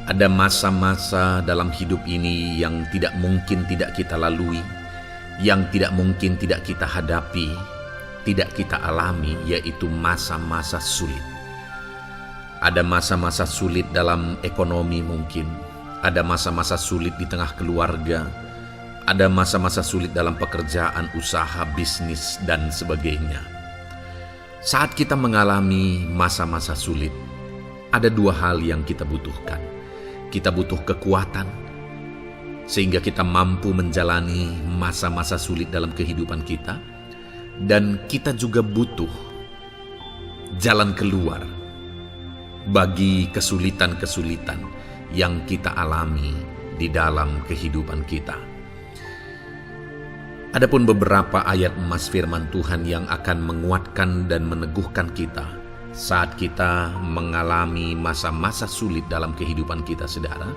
S1: ada masa-masa dalam hidup ini yang tidak mungkin tidak kita lalui, yang tidak mungkin tidak kita hadapi, tidak kita alami, yaitu masa-masa sulit. Ada masa-masa sulit dalam ekonomi mungkin, ada masa-masa sulit di tengah keluarga, ada masa-masa sulit dalam pekerjaan, usaha, bisnis, dan sebagainya. Saat kita mengalami masa-masa sulit, ada dua hal yang kita butuhkan. Kita butuh kekuatan, sehingga kita mampu menjalani masa-masa sulit dalam kehidupan kita. Dan kita juga butuh jalan keluar bagi kesulitan-kesulitan yang kita alami di dalam kehidupan kita. Adapun beberapa ayat emas firman Tuhan yang akan menguatkan dan meneguhkan kita saat kita mengalami masa-masa sulit dalam kehidupan kita, saudara,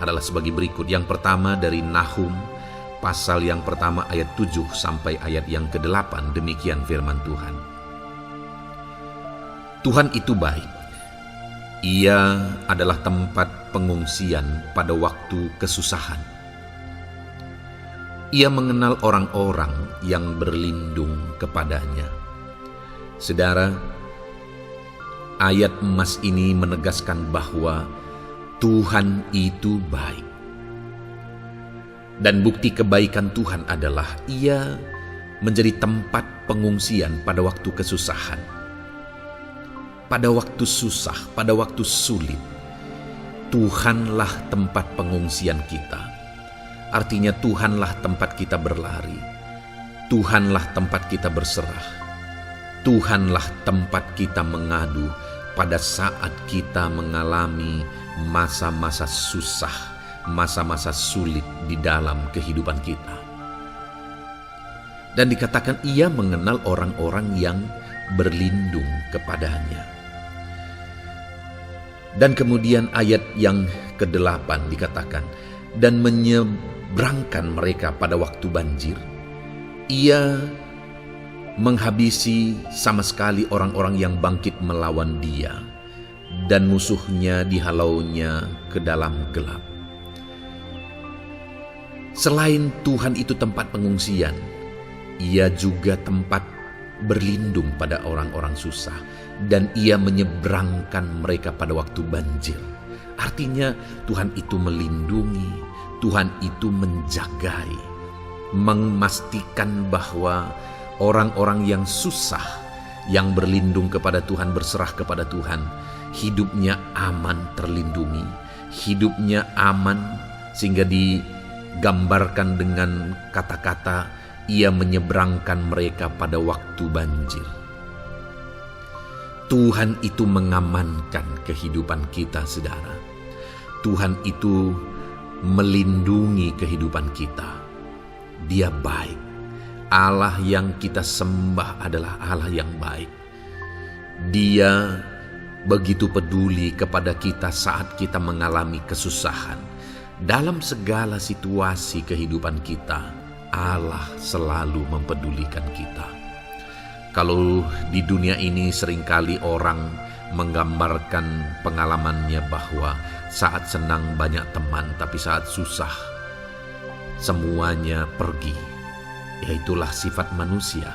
S1: adalah sebagai berikut. Yang pertama dari Nahum pasal yang pertama ayat 7 sampai ayat yang ke-8. Demikian firman Tuhan. Tuhan itu baik. Ia adalah tempat pengungsian pada waktu kesusahan. Ia mengenal orang-orang yang berlindung kepadanya. Saudara, ayat emas ini menegaskan bahwa Tuhan itu baik. Dan bukti kebaikan Tuhan adalah Ia menjadi tempat pengungsian pada waktu kesusahan. Pada waktu susah, pada waktu sulit, Tuhanlah tempat pengungsian kita. Artinya Tuhanlah tempat kita berlari. Tuhanlah tempat kita berserah. Tuhanlah tempat kita mengadu pada saat kita mengalami masa-masa susah, masa-masa sulit di dalam kehidupan kita. Dan dikatakan Ia mengenal orang-orang yang berlindung kepadanya. Dan kemudian ayat yang ke-8 dikatakan, dan menyeberangkan mereka pada waktu banjir. Ia menghabisi sama sekali orang-orang yang bangkit melawan Dia, dan musuhnya dihalaunya ke dalam gelap. Selain Tuhan itu tempat pengungsian, Ia juga tempat berlindung pada orang-orang susah, dan Ia menyeberangkan mereka pada waktu banjir. Artinya Tuhan itu melindungi, Tuhan itu menjagai, memastikan bahwa orang-orang yang susah, yang berlindung kepada Tuhan, berserah kepada Tuhan, hidupnya aman, terlindungi, hidupnya aman, sehingga digambarkan dengan kata-kata Ia menyeberangkan mereka pada waktu banjir. Tuhan itu mengamankan kehidupan kita, saudara. Tuhan itu melindungi kehidupan kita. Dia baik. Allah yang kita sembah adalah Allah yang baik. Dia begitu peduli kepada kita saat kita mengalami kesusahan. Dalam segala situasi kehidupan kita, Allah selalu mempedulikan kita. Kalau di dunia ini seringkali orang menggambarkan pengalamannya bahwa saat senang banyak teman, tapi saat susah semuanya pergi. Ya, itulah sifat manusia.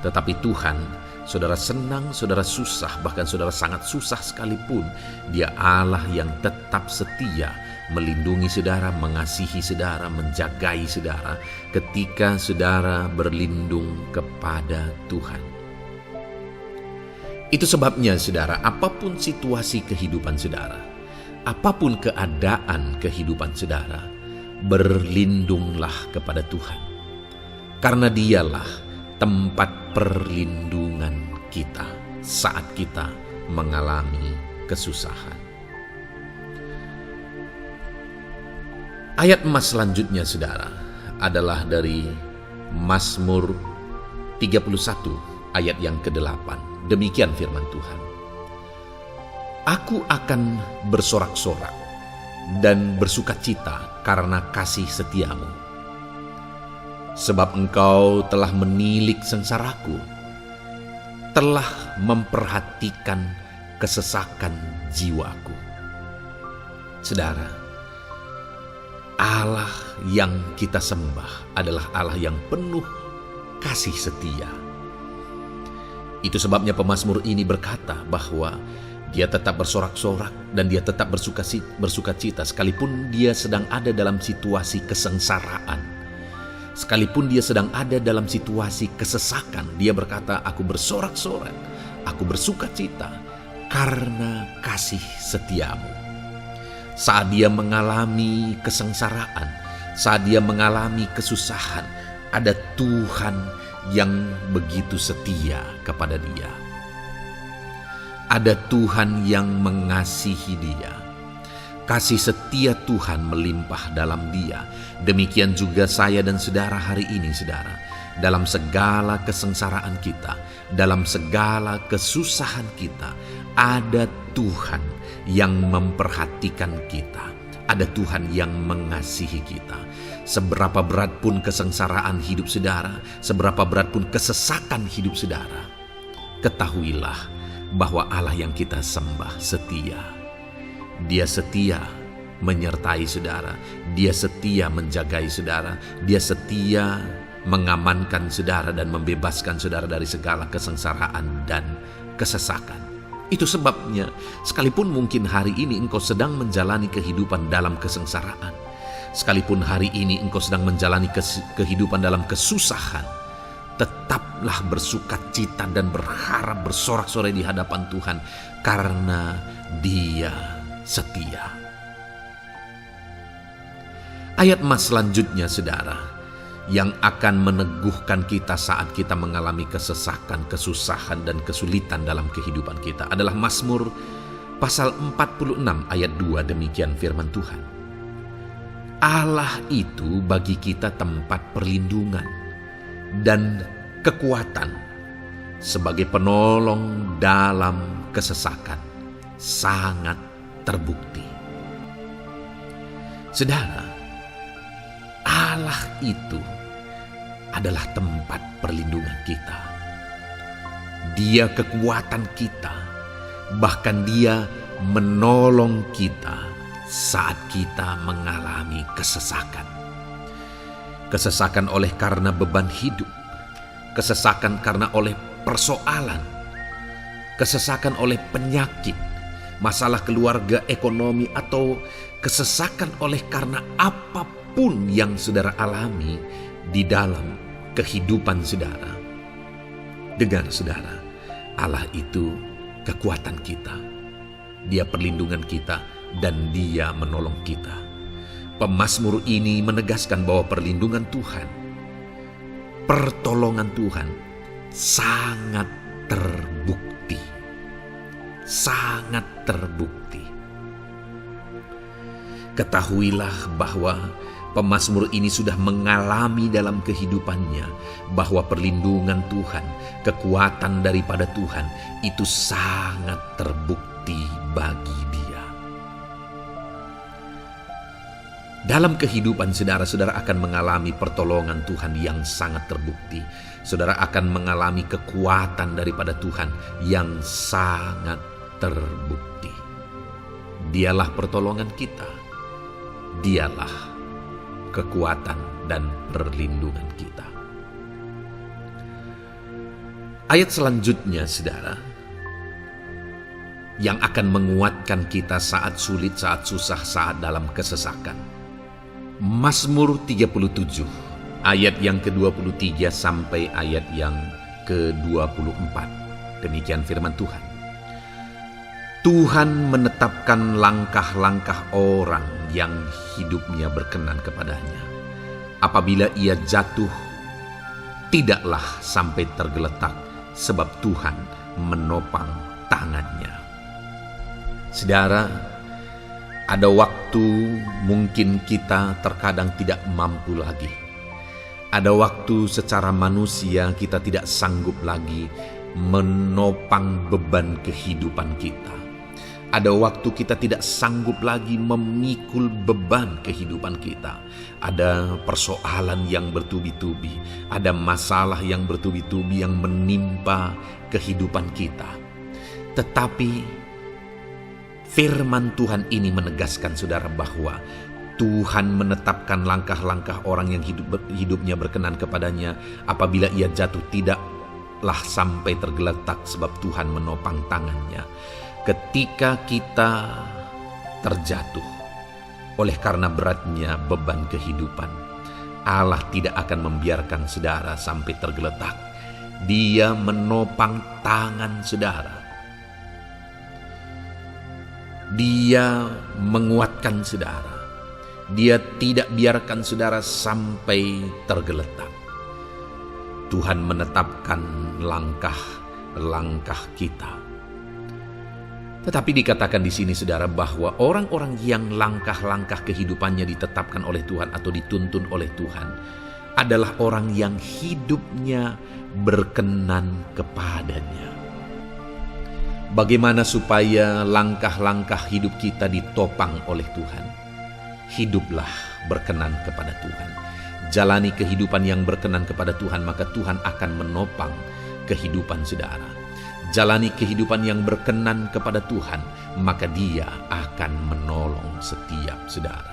S1: Tetapi Tuhan, saudara senang, saudara susah, bahkan saudara sangat susah sekalipun, Dia Allah yang tetap setia, melindungi saudara, mengasihi saudara, menjagai saudara ketika saudara berlindung kepada Tuhan. Itu sebabnya saudara, apapun situasi kehidupan saudara, apapun keadaan kehidupan saudara, berlindunglah kepada Tuhan. Karena Dialah tempat perlindungan kita saat kita mengalami kesusahan. Ayat emas selanjutnya saudara adalah dari Mazmur 31 ayat yang ke-8. Demikian firman Tuhan. Aku akan bersorak-sorak dan bersukacita karena kasih setiamu. Sebab engkau telah menilik sengsaraku, telah memperhatikan kesesakan jiwaku. Saudara, Allah yang kita sembah adalah Allah yang penuh kasih setia. Itu sebabnya pemazmur ini berkata bahwa dia tetap bersorak-sorak dan dia tetap bersuka cita sekalipun dia sedang ada dalam situasi kesengsaraan. Sekalipun dia sedang ada dalam situasi kesesakan, dia berkata, aku bersorak-sorak, aku bersuka cita karena kasih setiamu. Saat dia mengalami kesengsaraan, saat dia mengalami kesusahan, ada Tuhan yang begitu setia kepada dia. Ada Tuhan yang mengasihi dia. Kasih setia Tuhan melimpah dalam dia. Demikian juga saya dan saudara hari ini, saudara. Dalam segala kesengsaraan kita, dalam segala kesusahan kita, ada Tuhan yang memperhatikan kita. Ada Tuhan yang mengasihi kita. Seberapa berat pun kesengsaraan hidup saudara, seberapa berat pun kesesakan hidup saudara, ketahuilah bahwa Allah yang kita sembah setia. Dia setia menyertai saudara, dia setia menjagai saudara, dia setia mengamankan saudara dan membebaskan saudara dari segala kesengsaraan dan kesesakan. Itu sebabnya sekalipun mungkin hari ini engkau sedang menjalani kehidupan dalam kesengsaraan, sekalipun hari ini engkau sedang menjalani kehidupan dalam kesusahan, tetaplah bersuka cita dan berharap bersorak-sorai di hadapan Tuhan karena Dia setia. Ayat mas selanjutnya, saudara, yang akan meneguhkan kita saat kita mengalami kesesakan, kesusahan, dan kesulitan dalam kehidupan kita adalah Mazmur pasal 46 ayat 2. Demikian firman Tuhan. Allah itu bagi kita tempat perlindungan dan kekuatan sebagai penolong dalam kesesakan, sangat terbukti. Saudara, Allah itu adalah tempat perlindungan kita. Dia kekuatan kita, bahkan Dia menolong kita saat kita mengalami kesesakan. Kesesakan oleh karena beban hidup, kesesakan karena oleh persoalan, kesesakan oleh penyakit, masalah keluarga, ekonomi, atau kesesakan oleh karena apapun yang saudara alami di dalam kehidupan saudara. Dengar saudara, Allah itu kekuatan kita, Dia perlindungan kita, dan Dia menolong kita. Pemazmur ini menegaskan bahwa perlindungan Tuhan, pertolongan Tuhan sangat terbukti. Sangat terbukti. Ketahuilah bahwa pemazmur ini sudah mengalami dalam kehidupannya bahwa perlindungan Tuhan, kekuatan daripada Tuhan itu sangat terbukti bagi dia. Dalam kehidupan saudara akan mengalami pertolongan Tuhan yang sangat terbukti. Saudara akan mengalami kekuatan daripada Tuhan yang sangat terbukti. Dialah pertolongan kita. Dialah kekuatan dan perlindungan kita. Ayat selanjutnya, saudara, yang akan menguatkan kita saat sulit, saat susah, saat dalam kesesakan. Mazmur 37 ayat yang ke-23 sampai ayat yang ke-24. Demikian firman Tuhan. Tuhan menetapkan langkah-langkah orang yang hidupnya berkenan kepadanya. Apabila ia jatuh, tidaklah sampai tergeletak, sebab Tuhan menopang tangannya. Saudara, ada waktu mungkin kita terkadang tidak mampu lagi. Ada waktu secara manusia kita tidak sanggup lagi menopang beban kehidupan kita. Ada waktu kita tidak sanggup lagi memikul beban kehidupan kita. Ada persoalan yang bertubi-tubi, ada masalah yang bertubi-tubi yang menimpa kehidupan kita. Tetapi firman Tuhan ini menegaskan saudara bahwa Tuhan menetapkan langkah-langkah orang yang hidupnya berkenan kepadanya. Apabila ia jatuh, tidaklah sampai tergeletak, sebab Tuhan menopang tangannya. Ketika kita terjatuh oleh karena beratnya beban kehidupan, Allah tidak akan membiarkan saudara sampai tergeletak. Dia menopang tangan saudara. Dia menguatkan saudara. Dia tidak biarkan saudara sampai tergeletak. Tuhan menetapkan langkah-langkah kita. Tetapi dikatakan di sini saudara bahwa orang-orang yang langkah-langkah kehidupannya ditetapkan oleh Tuhan atau dituntun oleh Tuhan adalah orang yang hidupnya berkenan kepadanya. Bagaimana supaya langkah-langkah hidup kita ditopang oleh Tuhan? Hiduplah berkenan kepada Tuhan. Jalani kehidupan yang berkenan kepada Tuhan, maka Tuhan akan menopang kehidupan saudara. Jalani kehidupan yang berkenan kepada Tuhan, maka Dia akan menolong setiap saudara.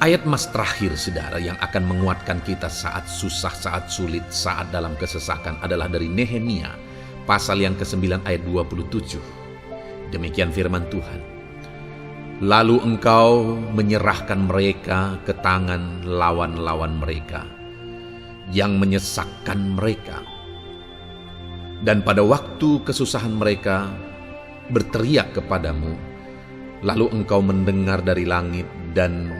S1: Ayat mas terakhir saudara yang akan menguatkan kita saat susah, saat sulit, saat dalam kesesakan adalah dari Nehemia pasal yang ke-9 ayat 27. Demikian firman Tuhan. Lalu engkau menyerahkan mereka ke tangan lawan-lawan mereka yang menyesakkan mereka. Dan pada waktu kesusahan mereka berteriak kepadamu, lalu engkau mendengar dari langit, dan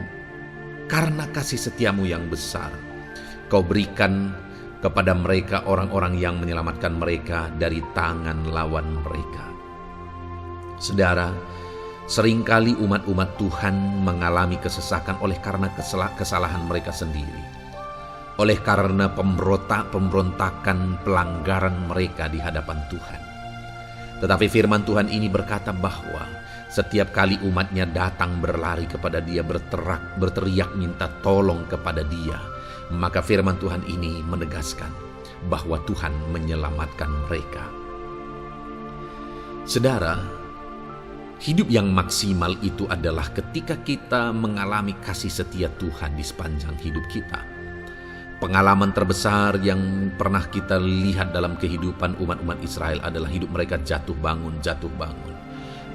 S1: karena kasih setiamu yang besar, kau berikan kepada mereka orang-orang yang menyelamatkan mereka dari tangan lawan mereka. Saudara, seringkali umat-umat Tuhan mengalami kesesakan oleh karena kesalahan mereka sendiri. Oleh karena pemberontakan, pelanggaran mereka di hadapan Tuhan. Tetapi firman Tuhan ini berkata bahwa setiap kali umatnya datang berlari kepada Dia, berteriak minta tolong kepada Dia, maka firman Tuhan ini menegaskan bahwa Tuhan menyelamatkan mereka. Saudara, hidup yang maksimal itu adalah ketika kita mengalami kasih setia Tuhan di sepanjang hidup kita. Pengalaman terbesar yang pernah kita lihat dalam kehidupan umat-umat Israel adalah hidup mereka jatuh bangun.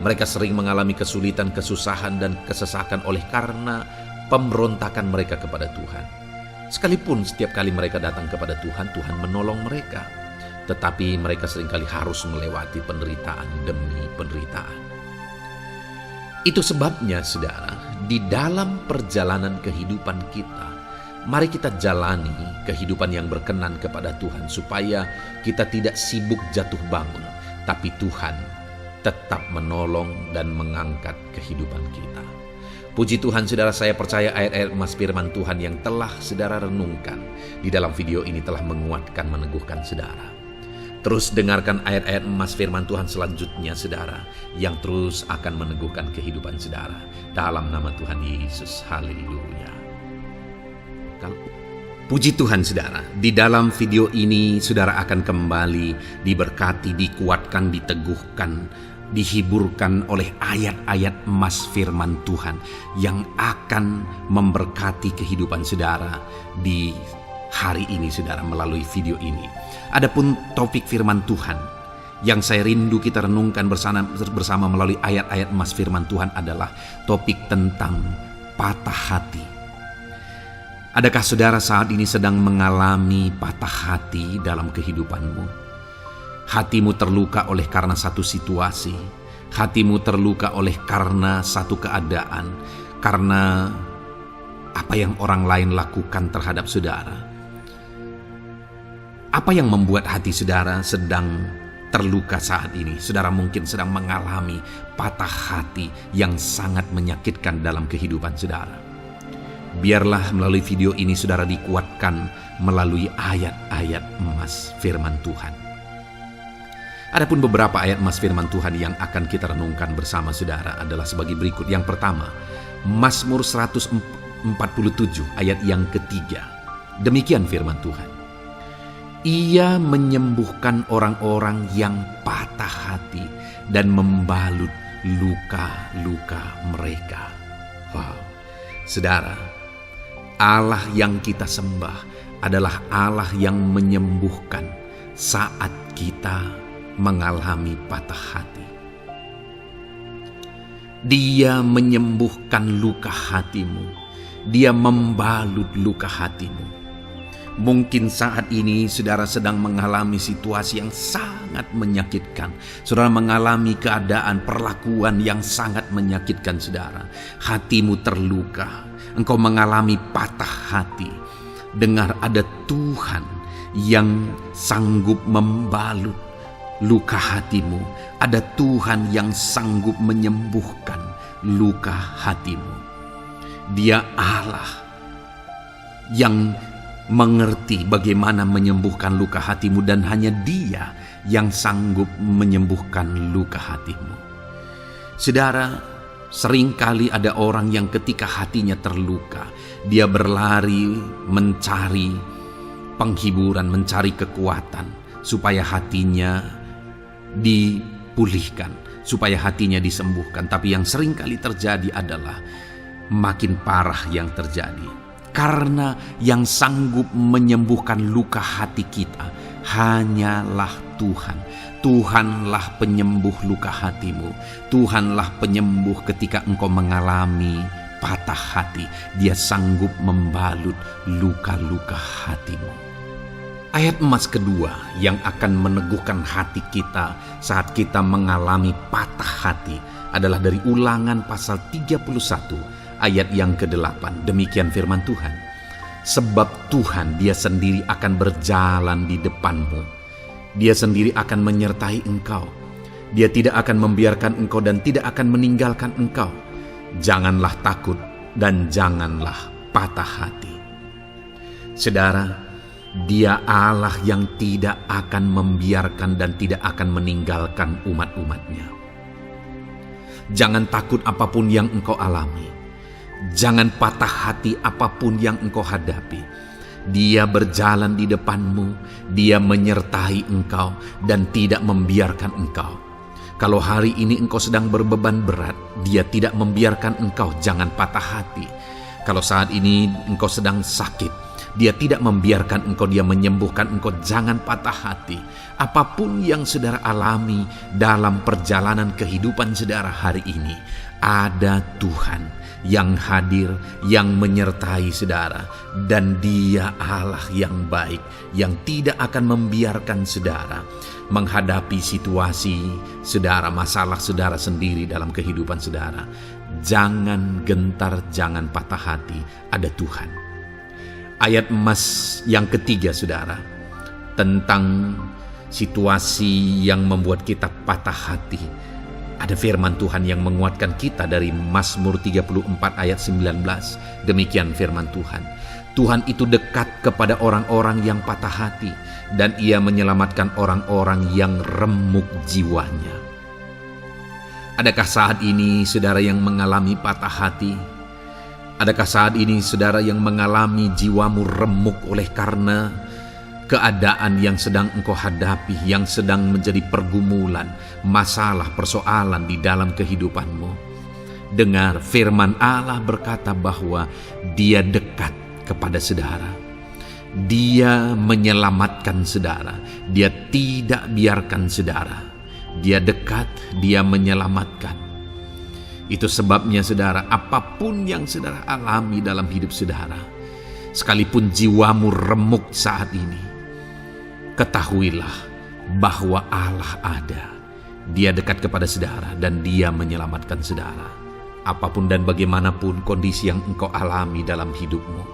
S1: Mereka sering mengalami kesulitan, kesusahan, dan kesesakan oleh karena pemberontakan mereka kepada Tuhan. Sekalipun setiap kali mereka datang kepada Tuhan, Tuhan menolong mereka. Tetapi mereka seringkali harus melewati penderitaan demi penderitaan. Itu sebabnya, saudara, di dalam perjalanan kehidupan kita, mari kita jalani kehidupan yang berkenan kepada Tuhan supaya kita tidak sibuk jatuh bangun, tapi Tuhan tetap menolong dan mengangkat kehidupan kita. Puji Tuhan saudara, saya percaya ayat-ayat emas firman Tuhan yang telah saudara renungkan di dalam video ini telah menguatkan, meneguhkan saudara. Terus dengarkan ayat-ayat emas firman Tuhan selanjutnya saudara, yang terus akan meneguhkan kehidupan saudara. Dalam nama Tuhan Yesus, haleluya. Puji Tuhan saudara, di dalam video ini saudara akan kembali diberkati, dikuatkan, diteguhkan, dihiburkan oleh ayat-ayat emas firman Tuhan yang akan memberkati kehidupan saudara di hari ini saudara melalui video ini. Adapun topik firman Tuhan yang saya rindu kita renungkan bersama melalui ayat-ayat emas firman Tuhan adalah topik tentang patah hati. Adakah saudara saat ini sedang mengalami patah hati dalam kehidupanmu? Hatimu terluka oleh karena satu situasi, hatimu terluka oleh karena satu keadaan, karena apa yang orang lain lakukan terhadap saudara. Apa yang membuat hati saudara sedang terluka saat ini? Saudara mungkin sedang mengalami patah hati yang sangat menyakitkan dalam kehidupan saudara. Biarlah melalui video ini saudara dikuatkan melalui ayat-ayat emas firman Tuhan. Adapun beberapa ayat emas firman Tuhan yang akan kita renungkan bersama saudara adalah sebagai berikut. Yang pertama, Mazmur 147 ayat yang ketiga. Demikian firman Tuhan. Ia menyembuhkan orang-orang yang patah hati dan membalut luka-luka mereka. Wow, saudara, Allah yang kita sembah adalah Allah yang menyembuhkan saat kita mengalami patah hati. Dia menyembuhkan luka hatimu. Dia membalut luka hatimu. Mungkin saat ini saudara sedang mengalami situasi yang sangat menyakitkan. Saudara mengalami keadaan perlakuan yang sangat menyakitkan saudara. Hatimu terluka. Engkau mengalami patah hati. Dengar, ada Tuhan yang sanggup membalut luka hatimu. Ada Tuhan yang sanggup menyembuhkan luka hatimu. Dia Allah yang mengerti bagaimana menyembuhkan luka hatimu, dan hanya Dia yang sanggup menyembuhkan luka hatimu. Saudara, seringkali ada orang yang ketika hatinya terluka, dia berlari mencari penghiburan, mencari kekuatan supaya hatinya dipulihkan, supaya hatinya disembuhkan. Tapi yang seringkali terjadi adalah makin parah yang terjadi. Karena yang sanggup menyembuhkan luka hati kita hanyalah Tuhan. Tuhanlah penyembuh luka hatimu. Tuhanlah penyembuh ketika engkau mengalami patah hati. Dia sanggup membalut luka-luka hatimu. Ayat emas kedua yang akan meneguhkan hati kita saat kita mengalami patah hati adalah dari Ulangan pasal 31 ayat yang ke-8. Demikian firman Tuhan. Sebab Tuhan Dia sendiri akan berjalan di depanmu. Dia sendiri akan menyertai engkau. Dia tidak akan membiarkan engkau dan tidak akan meninggalkan engkau. Janganlah takut dan janganlah patah hati. Saudara, Dia Allah yang tidak akan membiarkan dan tidak akan meninggalkan umat-umatnya. Jangan takut apapun yang engkau alami. Jangan patah hati apapun yang engkau hadapi. Dia berjalan di depanmu. Dia menyertai engkau dan tidak membiarkan engkau. Kalau hari ini engkau sedang berbeban berat, Dia tidak membiarkan engkau. Jangan patah hati. Kalau saat ini engkau sedang sakit, Dia tidak membiarkan engkau. Dia menyembuhkan engkau. Jangan patah hati. Apapun yang saudara alami dalam perjalanan kehidupan saudara hari ini, ada Tuhan yang hadir, yang menyertai saudara. Dan Dia Allah yang baik, yang tidak akan membiarkan saudara menghadapi situasi saudara, masalah saudara sendiri dalam kehidupan saudara. Jangan gentar, jangan patah hati, ada Tuhan. Ayat emas yang ketiga saudara, tentang situasi yang membuat kita patah hati. Ada firman Tuhan yang menguatkan kita dari Mazmur 34 ayat 19. Demikian firman Tuhan. Tuhan itu dekat kepada orang-orang yang patah hati, dan Ia menyelamatkan orang-orang yang remuk jiwanya. Adakah saat ini saudara yang mengalami patah hati? Adakah saat ini saudara yang mengalami jiwamu remuk oleh karena keadaan yang sedang engkau hadapi, yang sedang menjadi pergumulan, masalah, persoalan di dalam kehidupanmu? Dengar, firman Allah berkata bahwa Dia dekat kepada saudara. Dia menyelamatkan saudara. Dia tidak biarkan saudara. Dia dekat, Dia menyelamatkan. Itu sebabnya saudara, apapun yang saudara alami dalam hidup saudara, sekalipun jiwamu remuk saat ini, ketahuilah bahwa Allah ada. Dia dekat kepada saudara dan Dia menyelamatkan saudara. Apapun dan bagaimanapun kondisi yang engkau alami dalam hidupmu,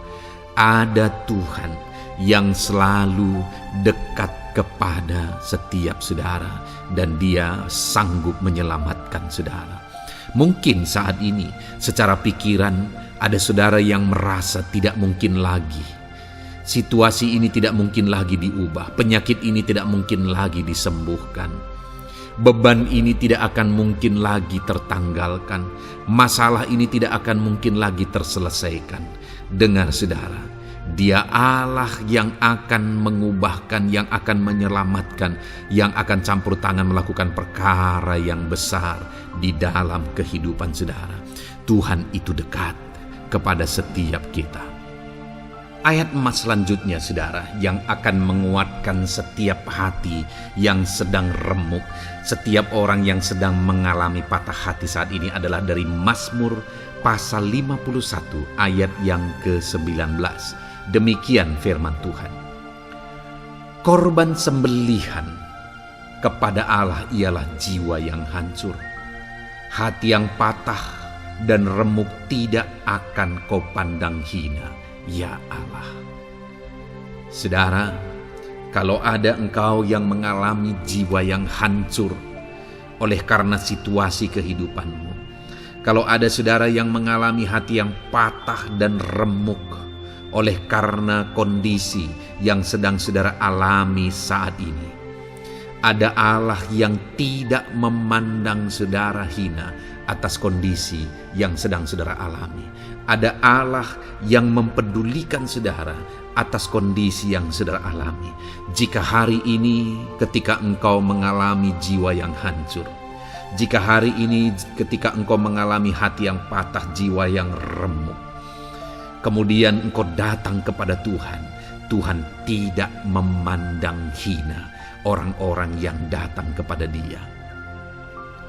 S1: ada Tuhan yang selalu dekat kepada setiap saudara, dan Dia sanggup menyelamatkan saudara. Mungkin saat ini secara pikiran ada saudara yang merasa tidak mungkin lagi. Situasi ini tidak mungkin lagi diubah. Penyakit ini tidak mungkin lagi disembuhkan. Beban ini tidak akan mungkin lagi tertanggalkan. Masalah ini tidak akan mungkin lagi terselesaikan. Dengar saudara, Dia Allah yang akan mengubahkan, yang akan menyelamatkan, yang akan campur tangan melakukan perkara yang besar di dalam kehidupan saudara. Tuhan itu dekat kepada setiap kita. Ayat emas selanjutnya saudara, yang akan menguatkan setiap hati yang sedang remuk, setiap orang yang sedang mengalami patah hati saat ini adalah dari Mazmur pasal 51 ayat yang ke-19. Demikian firman Tuhan. Korban sembelihan kepada Allah ialah jiwa yang hancur. Hati yang patah dan remuk tidak akan kau pandang hina, ya Allah. Saudara, kalau ada engkau yang mengalami jiwa yang hancur oleh karena situasi kehidupanmu, kalau ada saudara yang mengalami hati yang patah dan remuk oleh karena kondisi yang sedang saudara alami saat ini, ada Allah yang tidak memandang saudara hina atas kondisi yang sedang saudara alami. Ada Allah yang mempedulikan saudara atas kondisi yang saudara alami. Jika hari ini ketika engkau mengalami jiwa yang hancur, jika hari ini ketika engkau mengalami hati yang patah, jiwa yang remuk, kemudian engkau datang kepada Tuhan, Tuhan tidak memandang hina orang-orang yang datang kepada Dia.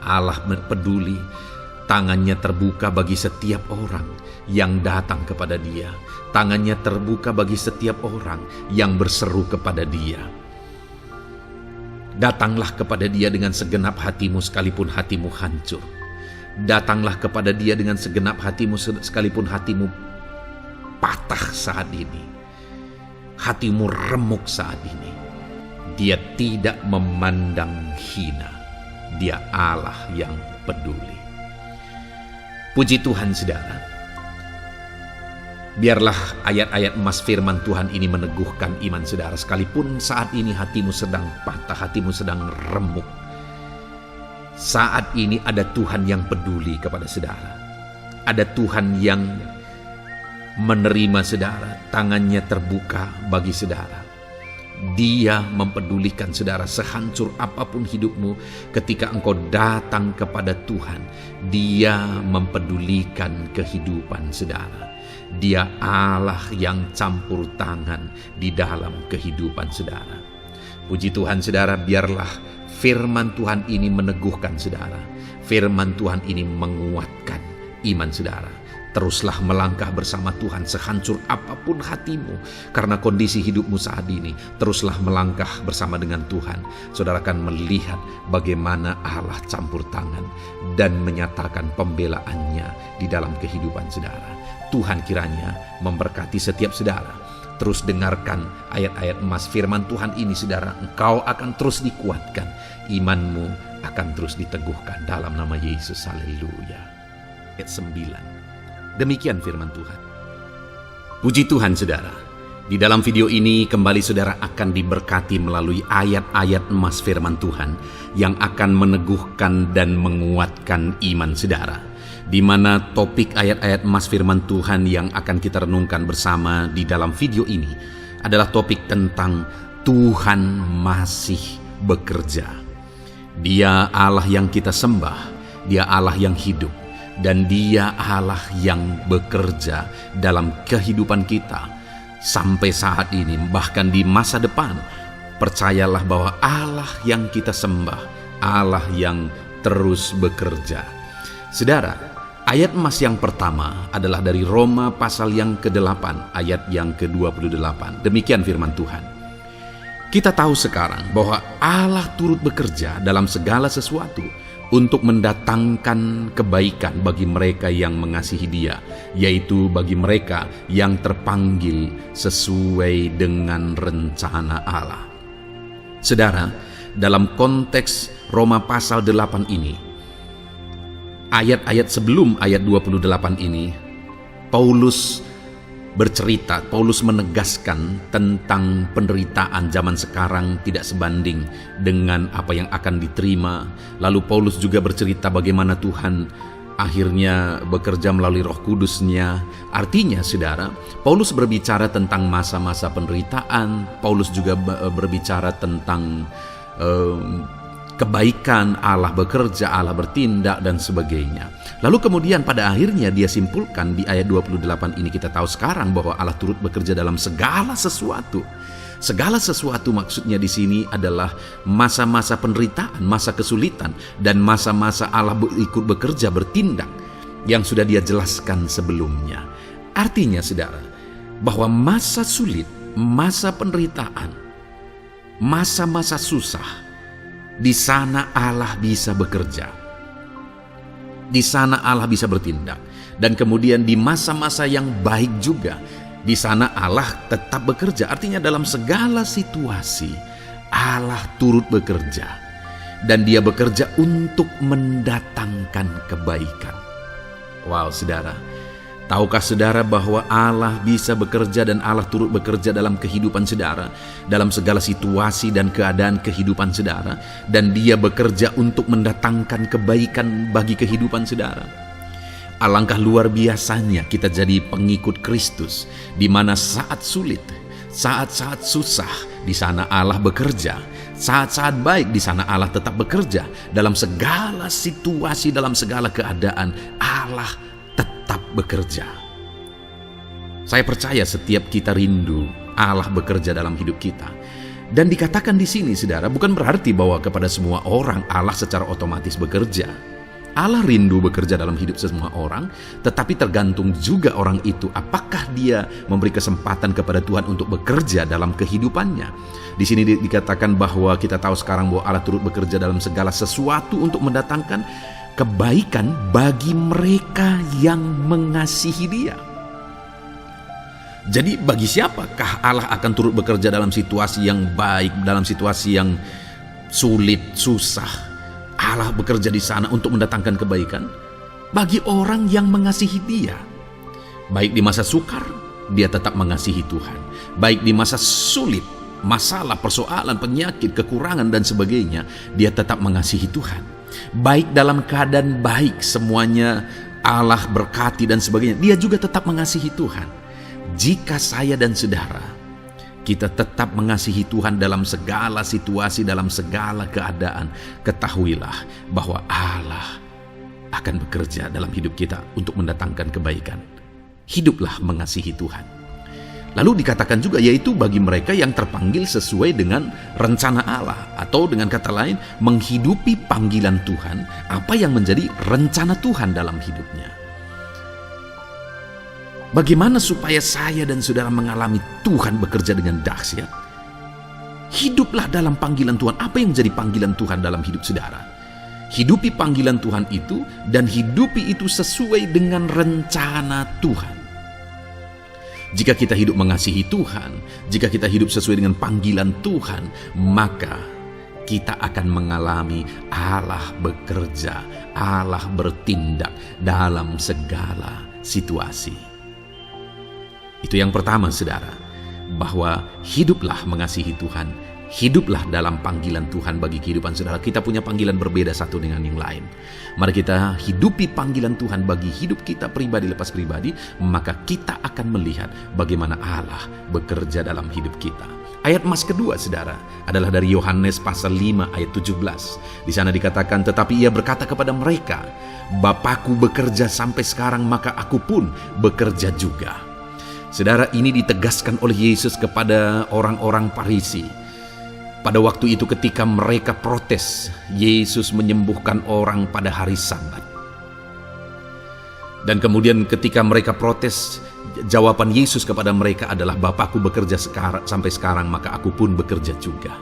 S1: Allah peduli, tangannya terbuka bagi setiap orang yang datang kepada Dia. Tangannya terbuka bagi setiap orang yang berseru kepada Dia. Datanglah kepada Dia dengan segenap hatimu sekalipun hatimu hancur. Datanglah kepada Dia dengan segenap hatimu sekalipun hatimu patah saat ini, hatimu remuk saat ini. Dia tidak memandang hina. Dia Allah yang peduli. Puji Tuhan saudara. Biarlah ayat-ayat emas firman Tuhan ini meneguhkan iman saudara, sekalipun saat ini hatimu sedang patah, hatimu sedang remuk. Saat ini ada Tuhan yang peduli kepada saudara. Ada Tuhan yang menerima saudara, tangannya terbuka bagi saudara. Dia mempedulikan saudara sehancur apapun hidupmu. Ketika engkau datang kepada Tuhan, Dia mempedulikan kehidupan saudara. Dia Allah yang campur tangan di dalam kehidupan saudara. Puji Tuhan saudara, biarlah firman Tuhan ini meneguhkan saudara. Firman Tuhan ini menguatkan iman saudara. Teruslah melangkah bersama Tuhan sehancur apapun hatimu karena kondisi hidupmu saat ini. Teruslah melangkah bersama dengan Tuhan. Saudara akan melihat bagaimana Allah campur tangan dan menyatakan pembelaannya di dalam kehidupan saudara. Tuhan kiranya memberkati setiap saudara. Terus dengarkan ayat-ayat emas firman Tuhan ini saudara. Engkau akan terus dikuatkan. Imanmu akan terus diteguhkan dalam nama Yesus. Haleluya. Ayat 9. Demikian firman Tuhan. Puji Tuhan saudara. Di dalam video ini kembali saudara akan diberkati melalui ayat-ayat emas firman Tuhan yang akan meneguhkan dan menguatkan iman saudara. Di mana topik ayat-ayat emas firman Tuhan yang akan kita renungkan bersama di dalam video ini adalah topik tentang Tuhan masih bekerja. Dia Allah yang kita sembah, Dia Allah yang hidup, dan Dia Allah yang bekerja dalam kehidupan kita sampai saat ini, bahkan di masa depan. Percayalah bahwa Allah yang kita sembah, Allah yang terus bekerja. Saudara, ayat emas yang pertama adalah dari Roma pasal yang ke-8 ayat yang ke-28. Demikian firman Tuhan. Kita tahu sekarang bahwa Allah turut bekerja dalam segala sesuatu untuk mendatangkan kebaikan bagi mereka yang mengasihi Dia, yaitu bagi mereka yang terpanggil sesuai dengan rencana Allah. Saudara, dalam konteks Roma pasal 8 ini, ayat-ayat sebelum ayat 28 ini, Paulus menegaskan tentang penderitaan zaman sekarang tidak sebanding dengan apa yang akan diterima. Lalu Paulus juga bercerita bagaimana Tuhan akhirnya bekerja melalui Roh Kudus-Nya. Artinya, saudara, Paulus berbicara tentang masa-masa penderitaan. Paulus juga berbicara tentang kebaikan, Allah bekerja, Allah bertindak, dan sebagainya. Lalu kemudian pada akhirnya dia simpulkan di ayat 28 ini, kita tahu sekarang bahwa Allah turut bekerja dalam segala sesuatu. Segala sesuatu maksudnya di sini adalah masa-masa penderitaan, masa kesulitan, dan masa-masa Allah ikut bekerja, bertindak, yang sudah dia jelaskan sebelumnya. Artinya, saudara, bahwa masa sulit, masa penderitaan, masa-masa susah, di sana Allah bisa bekerja. Di sana Allah bisa bertindak. Dan kemudian di masa-masa yang baik juga, di sana Allah tetap bekerja. Artinya dalam segala situasi Allah turut bekerja. Dan dia bekerja untuk mendatangkan kebaikan. Wow, saudara. Tahukah saudara bahwa Allah bisa bekerja dan Allah turut bekerja dalam kehidupan saudara, dalam segala situasi dan keadaan kehidupan saudara, dan dia bekerja untuk mendatangkan kebaikan bagi kehidupan saudara. Alangkah luar biasanya kita jadi pengikut Kristus, di mana saat sulit, saat-saat susah, di sana Allah bekerja. Saat-saat baik, di sana Allah tetap bekerja. Dalam segala situasi, dalam segala keadaan, Allah tetap bekerja. Saya percaya setiap kita rindu Allah bekerja dalam hidup kita. Dan dikatakan di sini, saudara, bukan berarti bahwa kepada semua orang Allah secara otomatis bekerja. Allah rindu bekerja dalam hidup semua orang, tetapi tergantung juga orang itu apakah dia memberi kesempatan kepada Tuhan untuk bekerja dalam kehidupannya. Di sini dikatakan bahwa kita tahu sekarang bahwa Allah turut bekerja dalam segala sesuatu untuk mendatangkan kebaikan bagi mereka yang mengasihi Dia. Jadi bagi siapakah Allah akan turut bekerja dalam situasi yang baik, dalam situasi yang sulit, susah? Allah bekerja di sana untuk mendatangkan kebaikan bagi orang yang mengasihi Dia. Baik di masa sukar, dia tetap mengasihi Tuhan. Baik di masa sulit, masalah, persoalan, penyakit, kekurangan, dan sebagainya, dia tetap mengasihi Tuhan. Baik dalam keadaan baik, semuanya Allah berkati dan sebagainya, dia juga tetap mengasihi Tuhan. Jika saya dan saudara, kita tetap mengasihi Tuhan dalam segala situasi, dalam segala keadaan, ketahuilah bahwa Allah akan bekerja dalam hidup kita untuk mendatangkan kebaikan. Hiduplah mengasihi Tuhan. Lalu dikatakan juga, yaitu bagi mereka yang terpanggil sesuai dengan rencana Allah, atau dengan kata lain, menghidupi panggilan Tuhan, apa yang menjadi rencana Tuhan dalam hidupnya. Bagaimana supaya saya dan saudara mengalami Tuhan bekerja dengan dahsyat? Hiduplah dalam panggilan Tuhan. Apa yang menjadi panggilan Tuhan dalam hidup saudara? Hidupi panggilan Tuhan itu, dan hidupi itu sesuai dengan rencana Tuhan. Jika kita hidup mengasihi Tuhan, jika kita hidup sesuai dengan panggilan Tuhan, maka kita akan mengalami Allah bekerja, Allah bertindak dalam segala situasi. Itu yang pertama, saudara, bahwa hiduplah mengasihi Tuhan, hiduplah dalam panggilan Tuhan bagi kehidupan saudara. Kita punya panggilan berbeda satu dengan yang lain. Mari kita hidupi panggilan Tuhan bagi hidup kita pribadi lepas pribadi, maka kita akan melihat bagaimana Allah bekerja dalam hidup kita. Ayat emas kedua, saudara, adalah dari Yohanes pasal 5 ayat 17. Di sana dikatakan, tetapi ia berkata kepada mereka, Bapakku bekerja sampai sekarang, maka aku pun bekerja juga. Saudara, ini ditegaskan oleh Yesus kepada orang-orang Farisi. Pada waktu itu ketika mereka protes, Yesus menyembuhkan orang pada hari Sabat. Dan kemudian ketika mereka protes, jawaban Yesus kepada mereka adalah, Bapakku bekerja sampai sekarang, maka aku pun bekerja juga.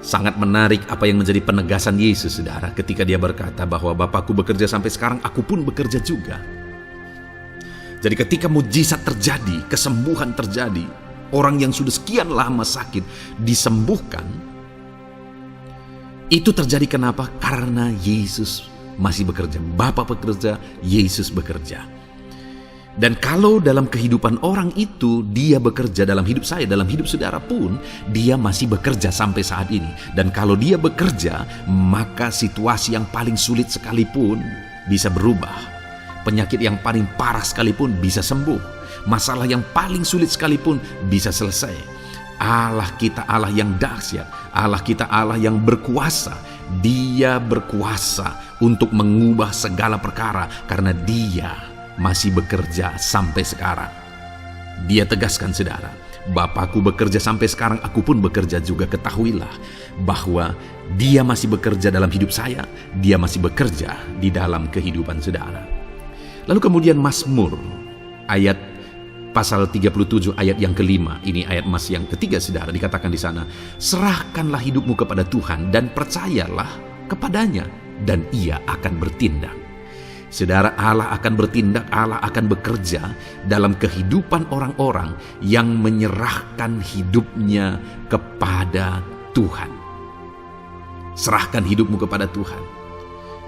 S1: Sangat menarik apa yang menjadi penegasan Yesus, saudara, ketika dia berkata bahwa Bapakku bekerja sampai sekarang, aku pun bekerja juga. Jadi ketika mujizat terjadi, kesembuhan terjadi, orang yang sudah sekian lama sakit disembuhkan, itu terjadi kenapa? Karena Yesus masih bekerja. Bapa bekerja, Yesus bekerja. Dan kalau dalam kehidupan orang itu, dia bekerja dalam hidup saya, dalam hidup saudara pun, dia masih bekerja sampai saat ini. Dan kalau dia bekerja, maka situasi yang paling sulit sekalipun, bisa berubah. Penyakit yang paling parah sekalipun bisa sembuh. Masalah yang paling sulit sekalipun bisa selesai. Allah kita Allah yang dahsyat. Allah kita Allah yang berkuasa. Dia berkuasa untuk mengubah segala perkara karena Dia masih bekerja sampai sekarang. Dia tegaskan, saudara, Bapakku bekerja sampai sekarang, aku pun bekerja juga. Ketahuilah bahwa Dia masih bekerja dalam hidup saya. Dia masih bekerja di dalam kehidupan saudara. Lalu kemudian Mazmur ayat pasal 37 ayat yang kelima, ini ayat Mas yang ketiga, saudara, dikatakan di sana, serahkanlah hidupmu kepada Tuhan dan percayalah kepadanya dan Ia akan bertindak. Saudara, Allah akan bertindak, Allah akan bekerja dalam kehidupan orang-orang yang menyerahkan hidupnya kepada Tuhan. Serahkan hidupmu kepada Tuhan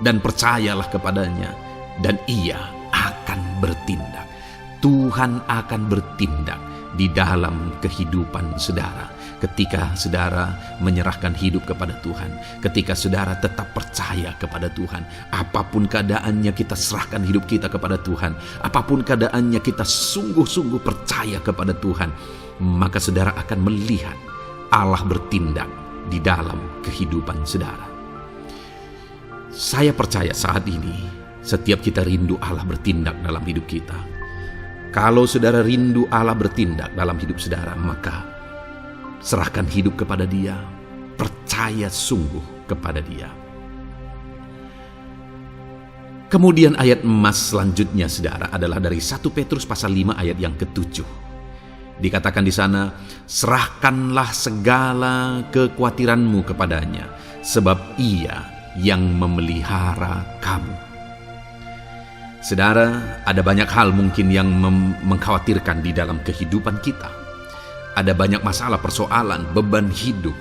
S1: dan percayalah kepadanya dan Ia akan bertindak. Tuhan akan bertindak di dalam kehidupan saudara ketika saudara menyerahkan hidup kepada Tuhan, ketika saudara tetap percaya kepada Tuhan. Apapun keadaannya, kita serahkan hidup kita kepada Tuhan. Apapun keadaannya, kita sungguh-sungguh percaya kepada Tuhan, maka saudara akan melihat Allah bertindak di dalam kehidupan saudara. Saya percaya saat ini setiap kita rindu Allah bertindak dalam hidup kita. Kalau saudara rindu Allah bertindak dalam hidup saudara, maka serahkan hidup kepada Dia, percaya sungguh kepada Dia. Kemudian ayat emas selanjutnya, saudara, adalah dari 1 Petrus pasal 5 ayat yang ke-7. Dikatakan di sana, serahkanlah segala kekhawatiranmu kepadanya, sebab Ia yang memelihara kamu. Saudara, ada banyak hal mungkin yang mengkhawatirkan di dalam kehidupan kita. Ada banyak masalah, persoalan, beban hidup,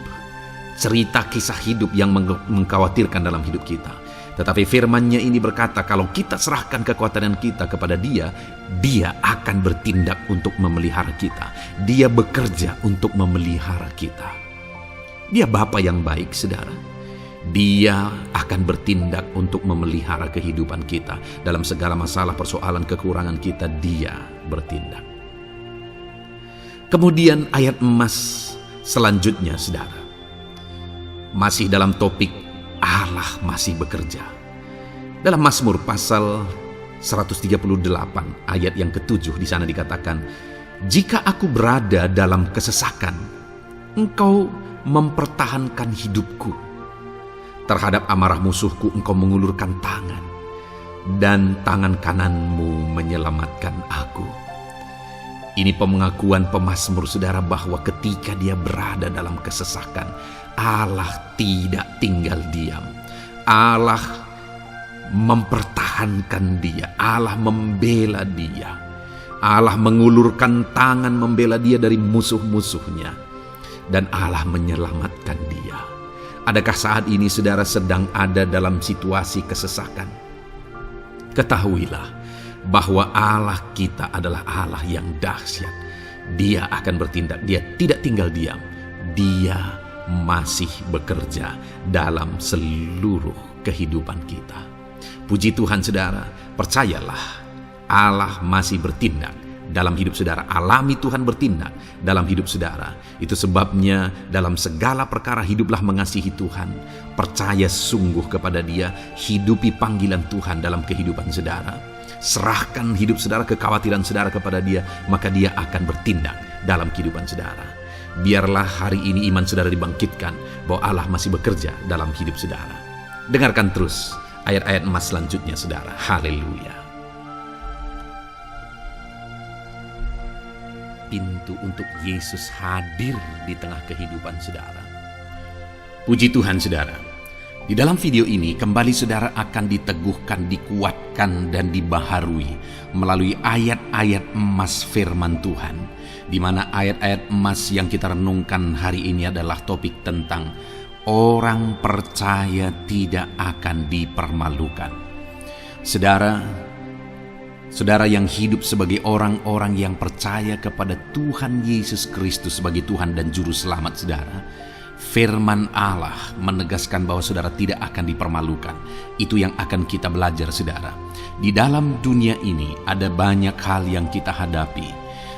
S1: cerita kisah hidup yang mengkhawatirkan dalam hidup kita. Tetapi firman-Nya ini berkata, kalau kita serahkan kekhawatiran kita kepada Dia, Dia akan bertindak untuk memelihara kita. Dia bekerja untuk memelihara kita. Dia Bapa yang baik, saudara. Dia akan bertindak untuk memelihara kehidupan kita. Dalam segala masalah, persoalan, kekurangan kita, Dia bertindak. Kemudian ayat emas selanjutnya, saudara, masih dalam topik Allah masih bekerja. Dalam Mazmur pasal 138 ayat yang ke-7, di sana dikatakan, jika aku berada dalam kesesakan, Engkau mempertahankan hidupku. Terhadap amarah musuhku Engkau mengulurkan tangan, dan tangan kananmu menyelamatkan aku. Ini pengakuan pemazmur, saudara, bahwa ketika dia berada dalam kesesakan, Allah tidak tinggal diam. Allah mempertahankan dia. Allah membela dia. Allah mengulurkan tangan membela dia dari musuh-musuhnya. Dan Allah menyelamatkan dia. Adakah saat ini saudara sedang ada dalam situasi kesesakan? Ketahuilah bahwa Allah kita adalah Allah yang dahsyat. Dia akan bertindak, Dia tidak tinggal diam. Dia masih bekerja dalam seluruh kehidupan kita. Puji Tuhan, saudara, percayalah Allah masih bertindak dalam hidup saudara. Alami Tuhan bertindak dalam hidup saudara. Itu sebabnya dalam segala perkara hiduplah mengasihi Tuhan. Percaya sungguh kepada Dia, hidupi panggilan Tuhan dalam kehidupan saudara. Serahkan hidup saudara, kekhawatiran saudara kepada Dia, maka Dia akan bertindak dalam kehidupan saudara. Biarlah hari ini iman saudara dibangkitkan bahwa Allah masih bekerja dalam hidup saudara. Dengarkan terus ayat-ayat emas selanjutnya, saudara. Haleluya. Pintu untuk Yesus hadir di tengah kehidupan saudara. Puji Tuhan, saudara. Di dalam video ini kembali saudara akan diteguhkan, dikuatkan, dan dibaharui melalui ayat-ayat emas firman Tuhan, di mana ayat-ayat emas yang kita renungkan hari ini adalah topik tentang orang percaya tidak akan dipermalukan. Saudara yang hidup sebagai orang-orang yang percaya kepada Tuhan Yesus Kristus sebagai Tuhan dan Juru Selamat saudara, Firman Allah menegaskan bahwa saudara tidak akan dipermalukan. Itu yang akan kita belajar, saudara. Di dalam dunia ini ada banyak hal yang kita hadapi,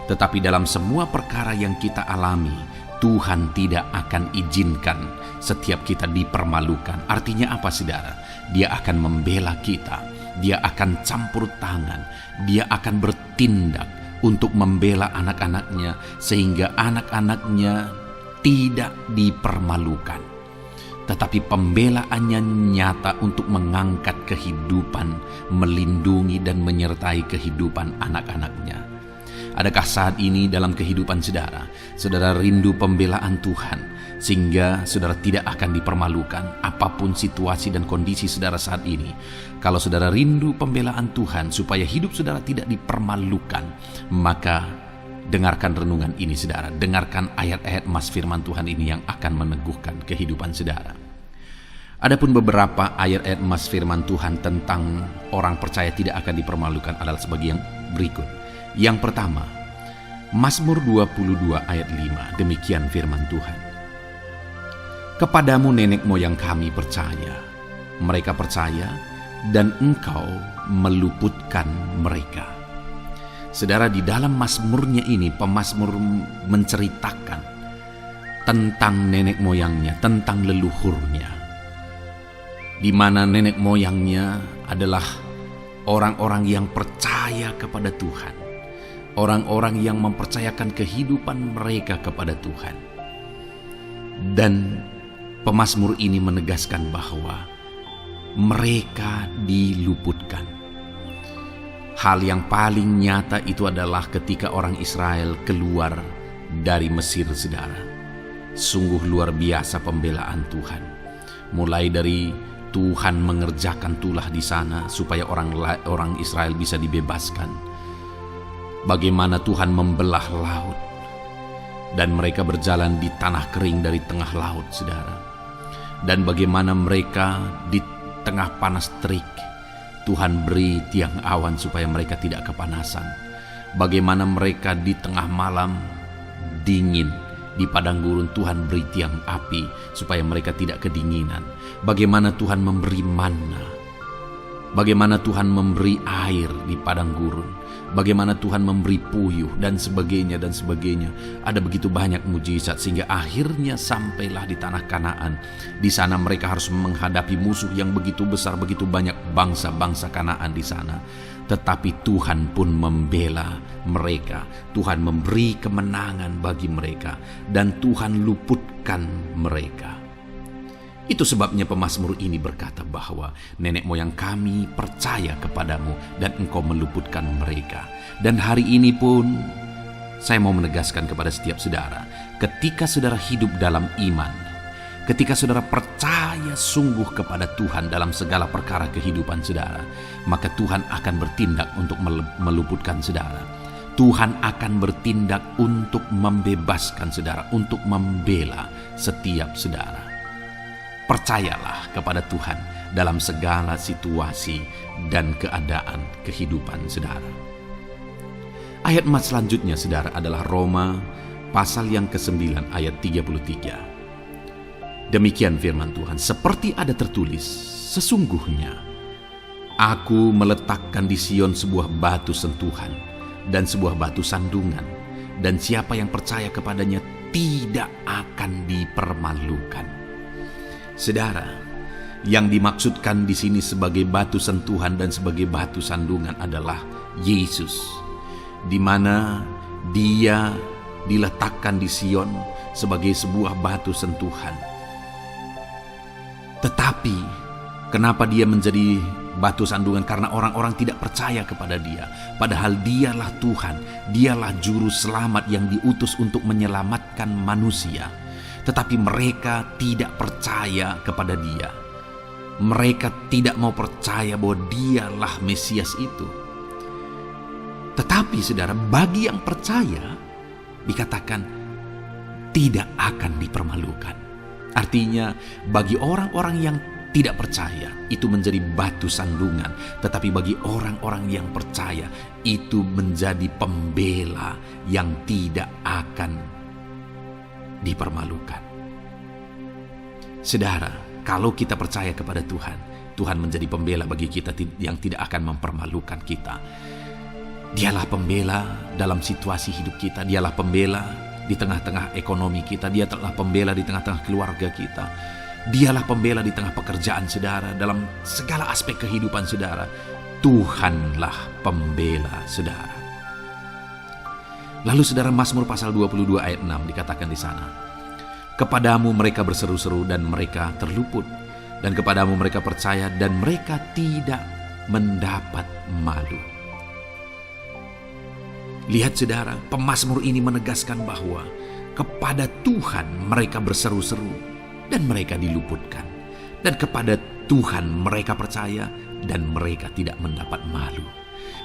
S1: tetapi dalam semua perkara yang kita alami, Tuhan tidak akan izinkan setiap kita dipermalukan. Artinya apa, saudara? Dia akan membela kita, dia akan campur tangan, dia akan bertindak untuk membela anak-anaknya, sehingga anak-anaknya tidak dipermalukan. Tetapi pembelaannya nyata untuk mengangkat kehidupan, melindungi dan menyertai kehidupan anak-anaknya. Adakah saat ini dalam kehidupan saudara, saudara rindu pembelaan Tuhan, sehingga saudara tidak akan dipermalukan apapun situasi dan kondisi saudara saat ini? Kalau saudara rindu pembelaan Tuhan supaya hidup saudara tidak dipermalukan, maka dengarkan renungan ini, saudara. Dengarkan ayat-ayat emas firman Tuhan ini yang akan meneguhkan kehidupan saudara. Adapun beberapa ayat-ayat emas firman Tuhan tentang orang percaya tidak akan dipermalukan adalah sebagai yang berikut. Yang pertama, Mazmur 22 ayat 5, demikian firman Tuhan. Kepadamu nenek moyang kami percaya, mereka percaya dan engkau meluputkan mereka. Saudara, di dalam mazmurnya ini, pemazmur menceritakan tentang nenek moyangnya, tentang leluhurnya, di mana nenek moyangnya adalah orang-orang yang percaya kepada Tuhan, orang-orang yang mempercayakan kehidupan mereka kepada Tuhan. Dan pemazmur ini menegaskan bahwa mereka diluputkan. Hal yang paling nyata itu adalah ketika orang Israel keluar dari Mesir, saudara. Sungguh luar biasa pembelaan Tuhan. Mulai dari Tuhan mengerjakan tulah di sana supaya orang Israel bisa dibebaskan. Bagaimana Tuhan membelah laut dan mereka berjalan di tanah kering dari tengah laut, saudara. Dan bagaimana mereka di tengah panas terik, Tuhan beri tiang awan supaya mereka tidak kepanasan. Bagaimana mereka di tengah malam dingin, di padang gurun Tuhan beri tiang api supaya mereka tidak kedinginan. Bagaimana Tuhan memberi manna, bagaimana Tuhan memberi air di padang gurun, bagaimana Tuhan memberi puyuh dan sebagainya dan sebagainya. Ada begitu banyak mujizat sehingga akhirnya sampailah di tanah Kanaan. Di sana mereka harus menghadapi musuh yang begitu besar, begitu banyak bangsa-bangsa Kanaan di sana. Tetapi Tuhan pun membela mereka. Tuhan memberi kemenangan bagi mereka dan Tuhan luputkan mereka. Itu sebabnya pemazmur ini berkata bahwa nenek moyang kami percaya kepadamu dan engkau meluputkan mereka. Dan hari ini pun saya mau menegaskan kepada setiap saudara, ketika saudara hidup dalam iman, ketika saudara percaya sungguh kepada Tuhan dalam segala perkara kehidupan saudara, maka Tuhan akan bertindak untuk meluputkan saudara. Tuhan akan bertindak untuk membebaskan saudara, untuk membela setiap saudara. Percayalah kepada Tuhan dalam segala situasi dan keadaan kehidupan saudara. Ayat emas selanjutnya, saudara, adalah Roma pasal yang ke-9 ayat 33. Demikian firman Tuhan, seperti ada tertulis, sesungguhnya aku meletakkan di Sion sebuah batu sentuhan dan sebuah batu sandungan, dan siapa yang percaya kepadanya tidak akan dipermalukan. Saudara, yang dimaksudkan di sini sebagai batu sentuhan dan sebagai batu sandungan adalah Yesus, di mana Dia diletakkan di Sion sebagai sebuah batu sentuhan. Tetapi kenapa Dia menjadi batu sandungan? Karena orang-orang tidak percaya kepada Dia, padahal Dialah Tuhan, Dialah juru selamat yang diutus untuk menyelamatkan manusia. Tetapi mereka tidak percaya kepada Dia. Mereka tidak mau percaya bahwa Dialah Mesias itu. Tetapi saudara, bagi yang percaya dikatakan tidak akan dipermalukan. Artinya bagi orang-orang yang tidak percaya itu menjadi batu sandungan, tetapi bagi orang-orang yang percaya itu menjadi pembela yang tidak akan dipermalukan. Saudara, kalau kita percaya kepada Tuhan, Tuhan menjadi pembela bagi kita yang tidak akan mempermalukan kita. Dialah pembela dalam situasi hidup kita. Dialah pembela di tengah-tengah ekonomi kita. Dia telah pembela di tengah-tengah keluarga kita. Dialah pembela di tengah pekerjaan saudara. Dalam segala aspek kehidupan saudara, Tuhanlah pembela saudara. Lalu saudara, Mazmur pasal 22 ayat 6 dikatakan di sana, kepadamu mereka berseru-seru dan mereka terluput, dan kepadamu mereka percaya dan mereka tidak mendapat malu. Lihat saudara, pemazmur ini menegaskan bahwa kepada Tuhan mereka berseru-seru dan mereka diluputkan. Dan kepada Tuhan mereka percaya dan mereka tidak mendapat malu.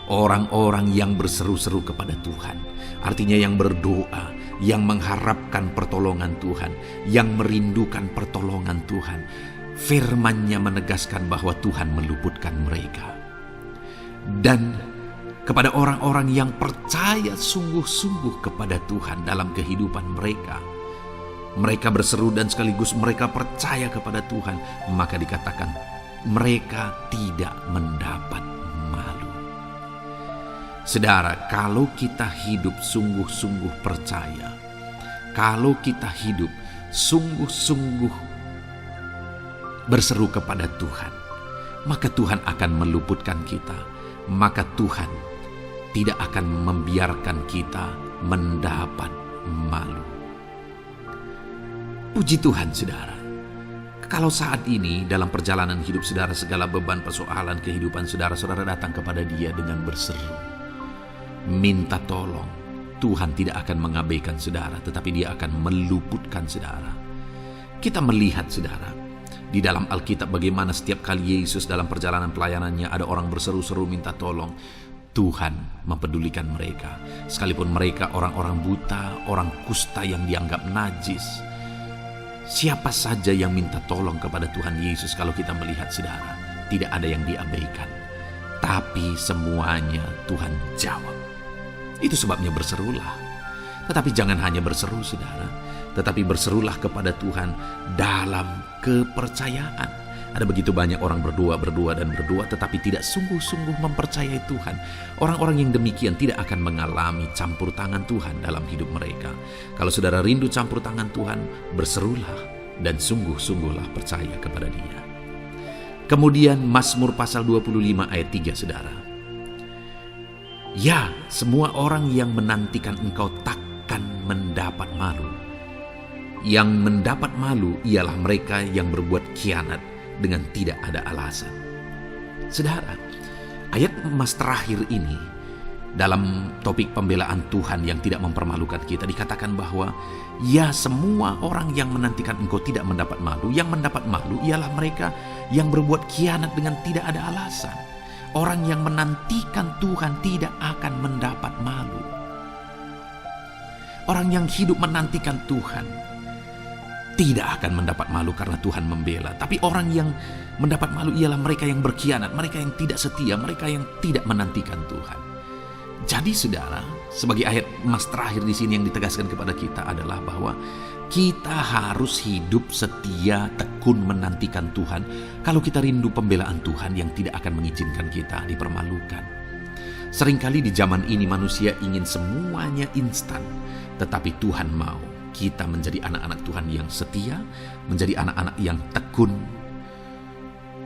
S1: Orang-orang yang berseru-seru kepada Tuhan, artinya yang berdoa, yang mengharapkan pertolongan Tuhan, yang merindukan pertolongan Tuhan, firman-Nya menegaskan bahwa Tuhan meluputkan mereka. Dan kepada orang-orang yang percaya sungguh-sungguh kepada Tuhan dalam kehidupan mereka, mereka berseru dan sekaligus mereka percaya kepada Tuhan, maka dikatakan mereka tidak mendapat malu. Saudara, kalau kita hidup sungguh-sungguh percaya, kalau kita hidup sungguh-sungguh berseru kepada Tuhan, maka Tuhan akan meluputkan kita, maka Tuhan tidak akan membiarkan kita mendapat malu. Puji Tuhan saudara. Kalau saat ini dalam perjalanan hidup saudara, segala beban persoalan kehidupan saudara, saudara datang kepada Dia dengan berseru, minta tolong, Tuhan tidak akan mengabaikan saudara, tetapi Dia akan meluputkan saudara. Kita melihat saudara, di dalam Alkitab bagaimana setiap kali Yesus dalam perjalanan pelayanannya ada orang berseru-seru minta tolong, Tuhan mempedulikan mereka. Sekalipun mereka orang-orang buta, orang kusta yang dianggap najis. Siapa saja yang minta tolong kepada Tuhan Yesus, kalau kita melihat saudara, tidak ada yang diabaikan. Tapi semuanya Tuhan jawab. Itu sebabnya berserulah. Tetapi jangan hanya berseru saudara, tetapi berserulah kepada Tuhan dalam kepercayaan. Ada begitu banyak orang berdoa, tetapi tidak sungguh-sungguh mempercayai Tuhan. Orang-orang yang demikian tidak akan mengalami campur tangan Tuhan dalam hidup mereka. Kalau saudara rindu campur tangan Tuhan, berserulah dan sungguh-sungguhlah percaya kepada Dia. Kemudian Mazmur pasal 25 ayat 3 saudara. Ya, semua orang yang menantikan Engkau takkan mendapat malu. Yang mendapat malu ialah mereka yang berbuat khianat dengan tidak ada alasan. Saudara, ayat emas terakhir ini dalam topik pembelaan Tuhan yang tidak mempermalukan kita, dikatakan bahwa ya, semua orang yang menantikan Engkau tidak mendapat malu. Yang mendapat malu ialah mereka yang berbuat khianat dengan tidak ada alasan. Orang yang menantikan Tuhan tidak akan mendapat malu. Orang yang hidup menantikan Tuhan tidak akan mendapat malu karena Tuhan membela. Tapi orang yang mendapat malu ialah mereka yang berkhianat, mereka yang tidak setia, mereka yang tidak menantikan Tuhan. Jadi saudara, sebagai ayat emas terakhir di sini yang ditegaskan kepada kita adalah bahwa kita harus hidup setia, tekun menantikan Tuhan. Kalau kita rindu pembelaan Tuhan yang tidak akan mengizinkan kita dipermalukan. Seringkali di zaman ini manusia ingin semuanya instan, tetapi Tuhan mau kita menjadi anak-anak Tuhan yang setia, menjadi anak-anak yang tekun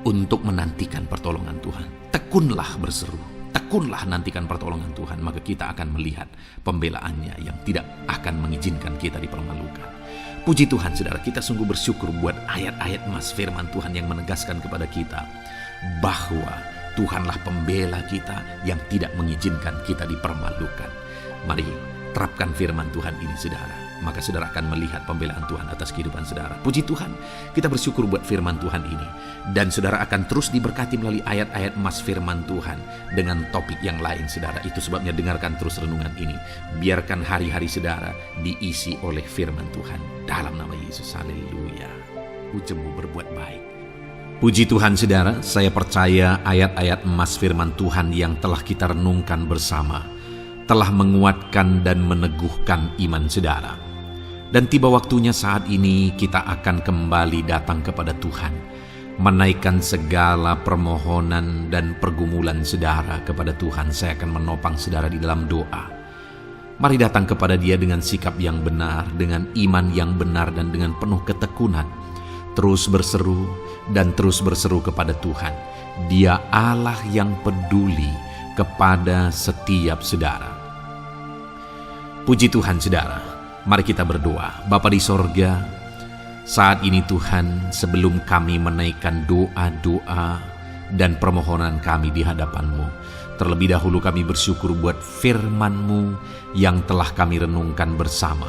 S1: untuk menantikan pertolongan Tuhan. Tekunlah berseru, tekunlah nantikan pertolongan Tuhan, maka kita akan melihat pembelaannya yang tidak akan mengizinkan kita dipermalukan. Puji Tuhan saudara, kita sungguh bersyukur buat ayat-ayat emas firman Tuhan yang menegaskan kepada kita bahwa Tuhanlah pembela kita yang tidak mengizinkan kita dipermalukan. Mari terapkan firman Tuhan ini saudara, maka saudara akan melihat pembelaan Tuhan atas kehidupan saudara. Puji Tuhan, kita bersyukur buat firman Tuhan ini. Dan saudara akan terus diberkati melalui ayat-ayat emas firman Tuhan dengan topik yang lain saudara. Itu sebabnya dengarkan terus renungan ini. Biarkan hari-hari saudara diisi oleh firman Tuhan. Dalam nama Yesus, haleluya. Ujungmu berbuat baik. Puji Tuhan saudara, saya percaya ayat-ayat emas firman Tuhan yang telah kita renungkan bersama telah menguatkan dan meneguhkan iman saudara. Dan tiba waktunya saat ini kita akan kembali datang kepada Tuhan, menaikkan segala permohonan dan pergumulan saudara kepada Tuhan. Saya akan menopang saudara di dalam doa. Mari datang kepada Dia dengan sikap yang benar, dengan iman yang benar, dan dengan penuh ketekunan. Terus berseru dan terus berseru kepada Tuhan. Dia Allah yang peduli kepada setiap saudara. Puji Tuhan saudara. Mari kita berdoa. Bapa di sorga, saat ini Tuhan, sebelum kami menaikkan doa-doa dan permohonan kami di hadapan-Mu, terlebih dahulu kami bersyukur buat firman-Mu yang telah kami renungkan bersama.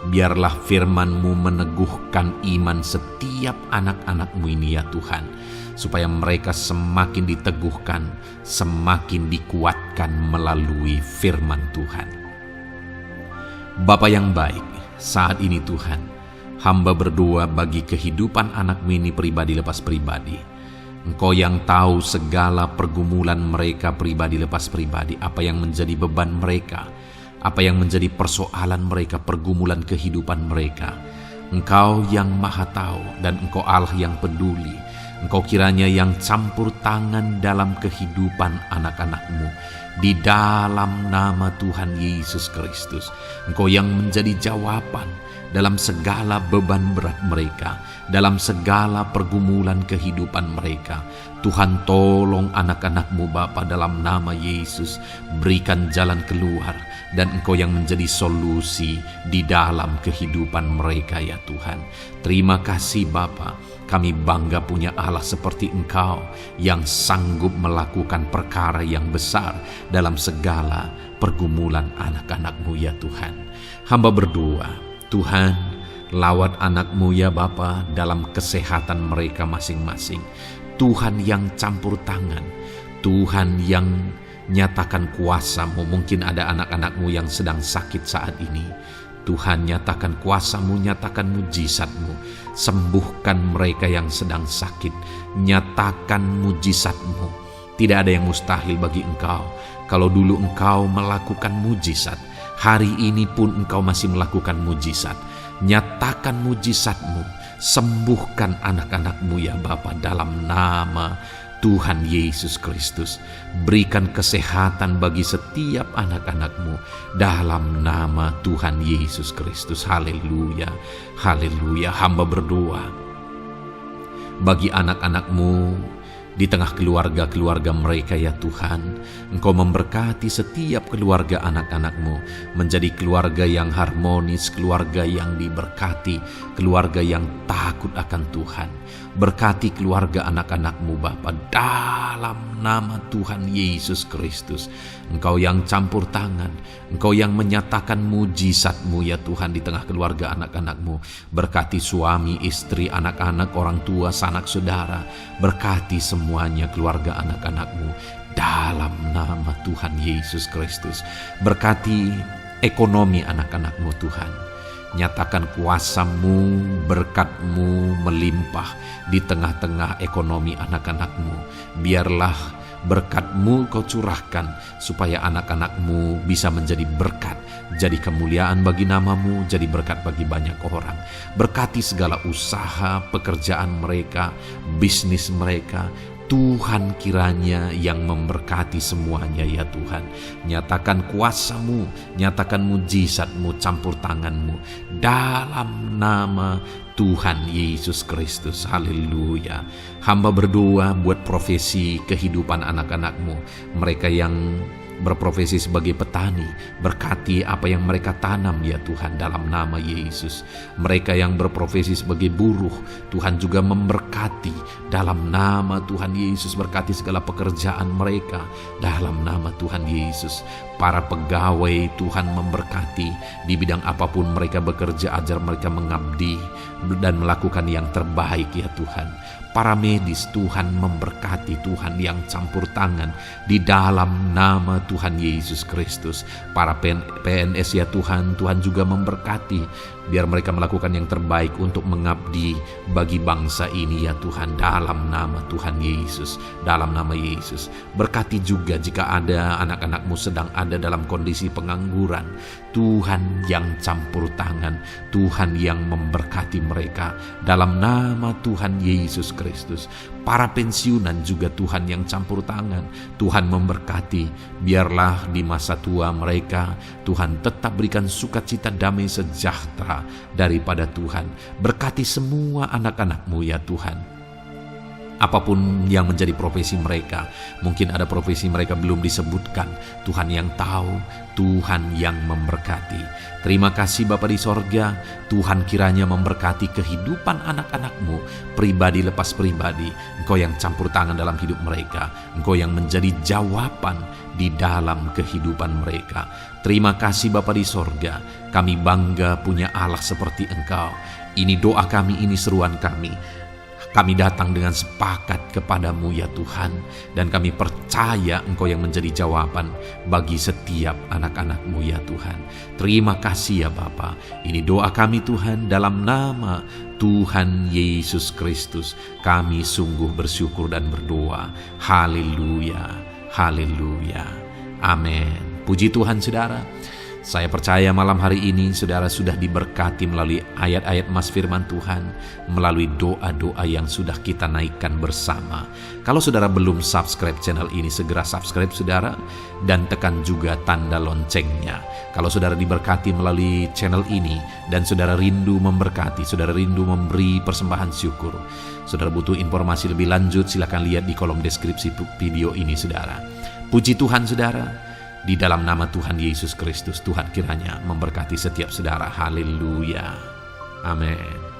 S1: Biarlah firman-Mu meneguhkan iman setiap anak-anak-Mu ini ya Tuhan, supaya mereka semakin diteguhkan, semakin dikuatkan melalui firman Tuhan. Bapa yang baik, saat ini Tuhan, hamba berdoa bagi kehidupan anak-Mu ini pribadi lepas pribadi. Engkau yang tahu segala pergumulan mereka pribadi lepas pribadi, apa yang menjadi beban mereka, apa yang menjadi persoalan mereka, pergumulan kehidupan mereka. Engkau yang maha tahu dan Engkau Allah yang peduli. Engkau kiranya yang campur tangan dalam kehidupan anak-anak-Mu. Di dalam nama Tuhan Yesus Kristus, Engkau yang menjadi jawaban dalam segala beban berat mereka, dalam segala pergumulan kehidupan mereka. Tuhan, tolong anak-anak-Mu Bapa, dalam nama Yesus. Berikan jalan keluar, dan Engkau yang menjadi solusi di dalam kehidupan mereka ya Tuhan. Terima kasih Bapa. Kami bangga punya Allah seperti Engkau yang sanggup melakukan perkara yang besar dalam segala pergumulan anak-anak-Mu ya Tuhan. Hamba berdoa, Tuhan, lawat anak-Mu ya Bapa dalam kesehatan mereka masing-masing. Tuhan yang campur tangan, Tuhan yang nyatakan kuasa-Mu. Mungkin ada anak-anak-Mu yang sedang sakit saat ini. Tuhan, nyatakan kuasa-Mu, nyatakan mujizat-Mu. Sembuhkan mereka yang sedang sakit. Nyatakan mujizat-Mu. Tidak ada yang mustahil bagi Engkau. Kalau dulu Engkau melakukan mujizat, hari ini pun Engkau masih melakukan mujizat. Nyatakan mujizat-Mu. Sembuhkan anak-anak-Mu ya Bapa, dalam nama Tuhan Yesus Kristus. Berikan kesehatan bagi setiap anak-anak-Mu dalam nama Tuhan Yesus Kristus. Haleluya, haleluya. Hamba berdoa bagi anak-anak-Mu di tengah keluarga-keluarga mereka ya Tuhan. Engkau memberkati setiap keluarga anak-anak-Mu menjadi keluarga yang harmonis, keluarga yang diberkati, keluarga yang takut akan Tuhan. Berkati keluarga anak-anak-Mu Bapa dalam nama Tuhan Yesus Kristus. Engkau yang campur tangan, Engkau yang menyatakan mujizat-Mu ya Tuhan di tengah keluarga anak-anak-Mu. Berkati suami, istri, anak-anak, orang tua, sanak saudara. Berkati semuanya keluarga anak-anak-Mu dalam nama Tuhan Yesus Kristus. Berkati ekonomi anak-anak-Mu Tuhan. Nyatakan kuasa-Mu, berkat-Mu melimpah di tengah-tengah ekonomi anak-anak-Mu. Biarlah berkat-Mu Kau curahkan supaya anak-anak-Mu bisa menjadi berkat, jadi kemuliaan bagi nama-Mu, jadi berkat bagi banyak orang. Berkati segala usaha, pekerjaan mereka, bisnis mereka. Tuhan kiranya yang memberkati semuanya ya Tuhan. Nyatakan kuasa-Mu, nyatakan mujizat-Mu, campur tangan-Mu dalam nama Tuhan Yesus Kristus. Haleluya. Hamba berdoa buat profesi kehidupan anak-anak-Mu, mereka yang berprofesi sebagai petani. Berkati apa yang mereka tanam ya Tuhan dalam nama Yesus. Mereka yang berprofesi sebagai buruh, Tuhan juga memberkati dalam nama Tuhan Yesus. Berkati segala pekerjaan mereka dalam nama Tuhan Yesus. Para pegawai Tuhan memberkati di bidang apapun mereka bekerja, ajar mereka mengabdi dan melakukan yang terbaik ya Tuhan. Para medis Tuhan memberkati, Tuhan yang campur tangan di dalam nama Tuhan Yesus Kristus. Para PNS ya Tuhan, Tuhan juga memberkati Biar mereka melakukan yang terbaik untuk mengabdi bagi bangsa ini ya Tuhan, dalam nama Tuhan Yesus, dalam nama Yesus. Berkati juga jika ada anak-anak-Mu sedang ada dalam kondisi pengangguran, Tuhan yang campur tangan, Tuhan yang memberkati mereka dalam nama Tuhan Yesus Kristus. Para pensiunan juga Tuhan yang campur tangan, Tuhan memberkati. Biarlah di masa tua mereka Tuhan tetap berikan sukacita, damai sejahtera daripada Tuhan. Berkati semua anak-anak-Mu ya Tuhan. Apapun yang menjadi profesi mereka, mungkin ada profesi mereka belum disebutkan, Tuhan yang tahu, Tuhan yang memberkati. Terima kasih Bapa di sorga, Tuhan kiranya memberkati kehidupan anak-anak-Mu, pribadi lepas pribadi. Engkau yang campur tangan dalam hidup mereka, Engkau yang menjadi jawaban di dalam kehidupan mereka. Terima kasih Bapa di sorga, kami bangga punya Allah seperti Engkau. Ini doa kami, ini seruan kami. Kami datang dengan sepakat kepadamu ya Tuhan, dan kami percaya Engkau yang menjadi jawaban bagi setiap anak-anak-Mu ya Tuhan. Terima kasih ya Bapa. Ini doa kami Tuhan, dalam nama Tuhan Yesus Kristus. Kami sungguh bersyukur dan berdoa. Haleluya, haleluya, amin. Puji Tuhan saudara. Saya percaya malam hari ini saudara sudah diberkati melalui ayat-ayat Mas Firman Tuhan, melalui doa-doa yang sudah kita naikkan bersama. Kalau saudara belum subscribe channel ini, segera subscribe saudara, dan tekan juga tanda loncengnya. Kalau saudara diberkati melalui channel ini, dan saudara rindu memberkati, saudara rindu memberi persembahan syukur, saudara butuh informasi lebih lanjut, silakan lihat di kolom deskripsi video ini saudara. Puji Tuhan saudara. Di dalam nama Tuhan Yesus Kristus, Tuhan kiranya memberkati setiap saudara. Haleluya. Amin.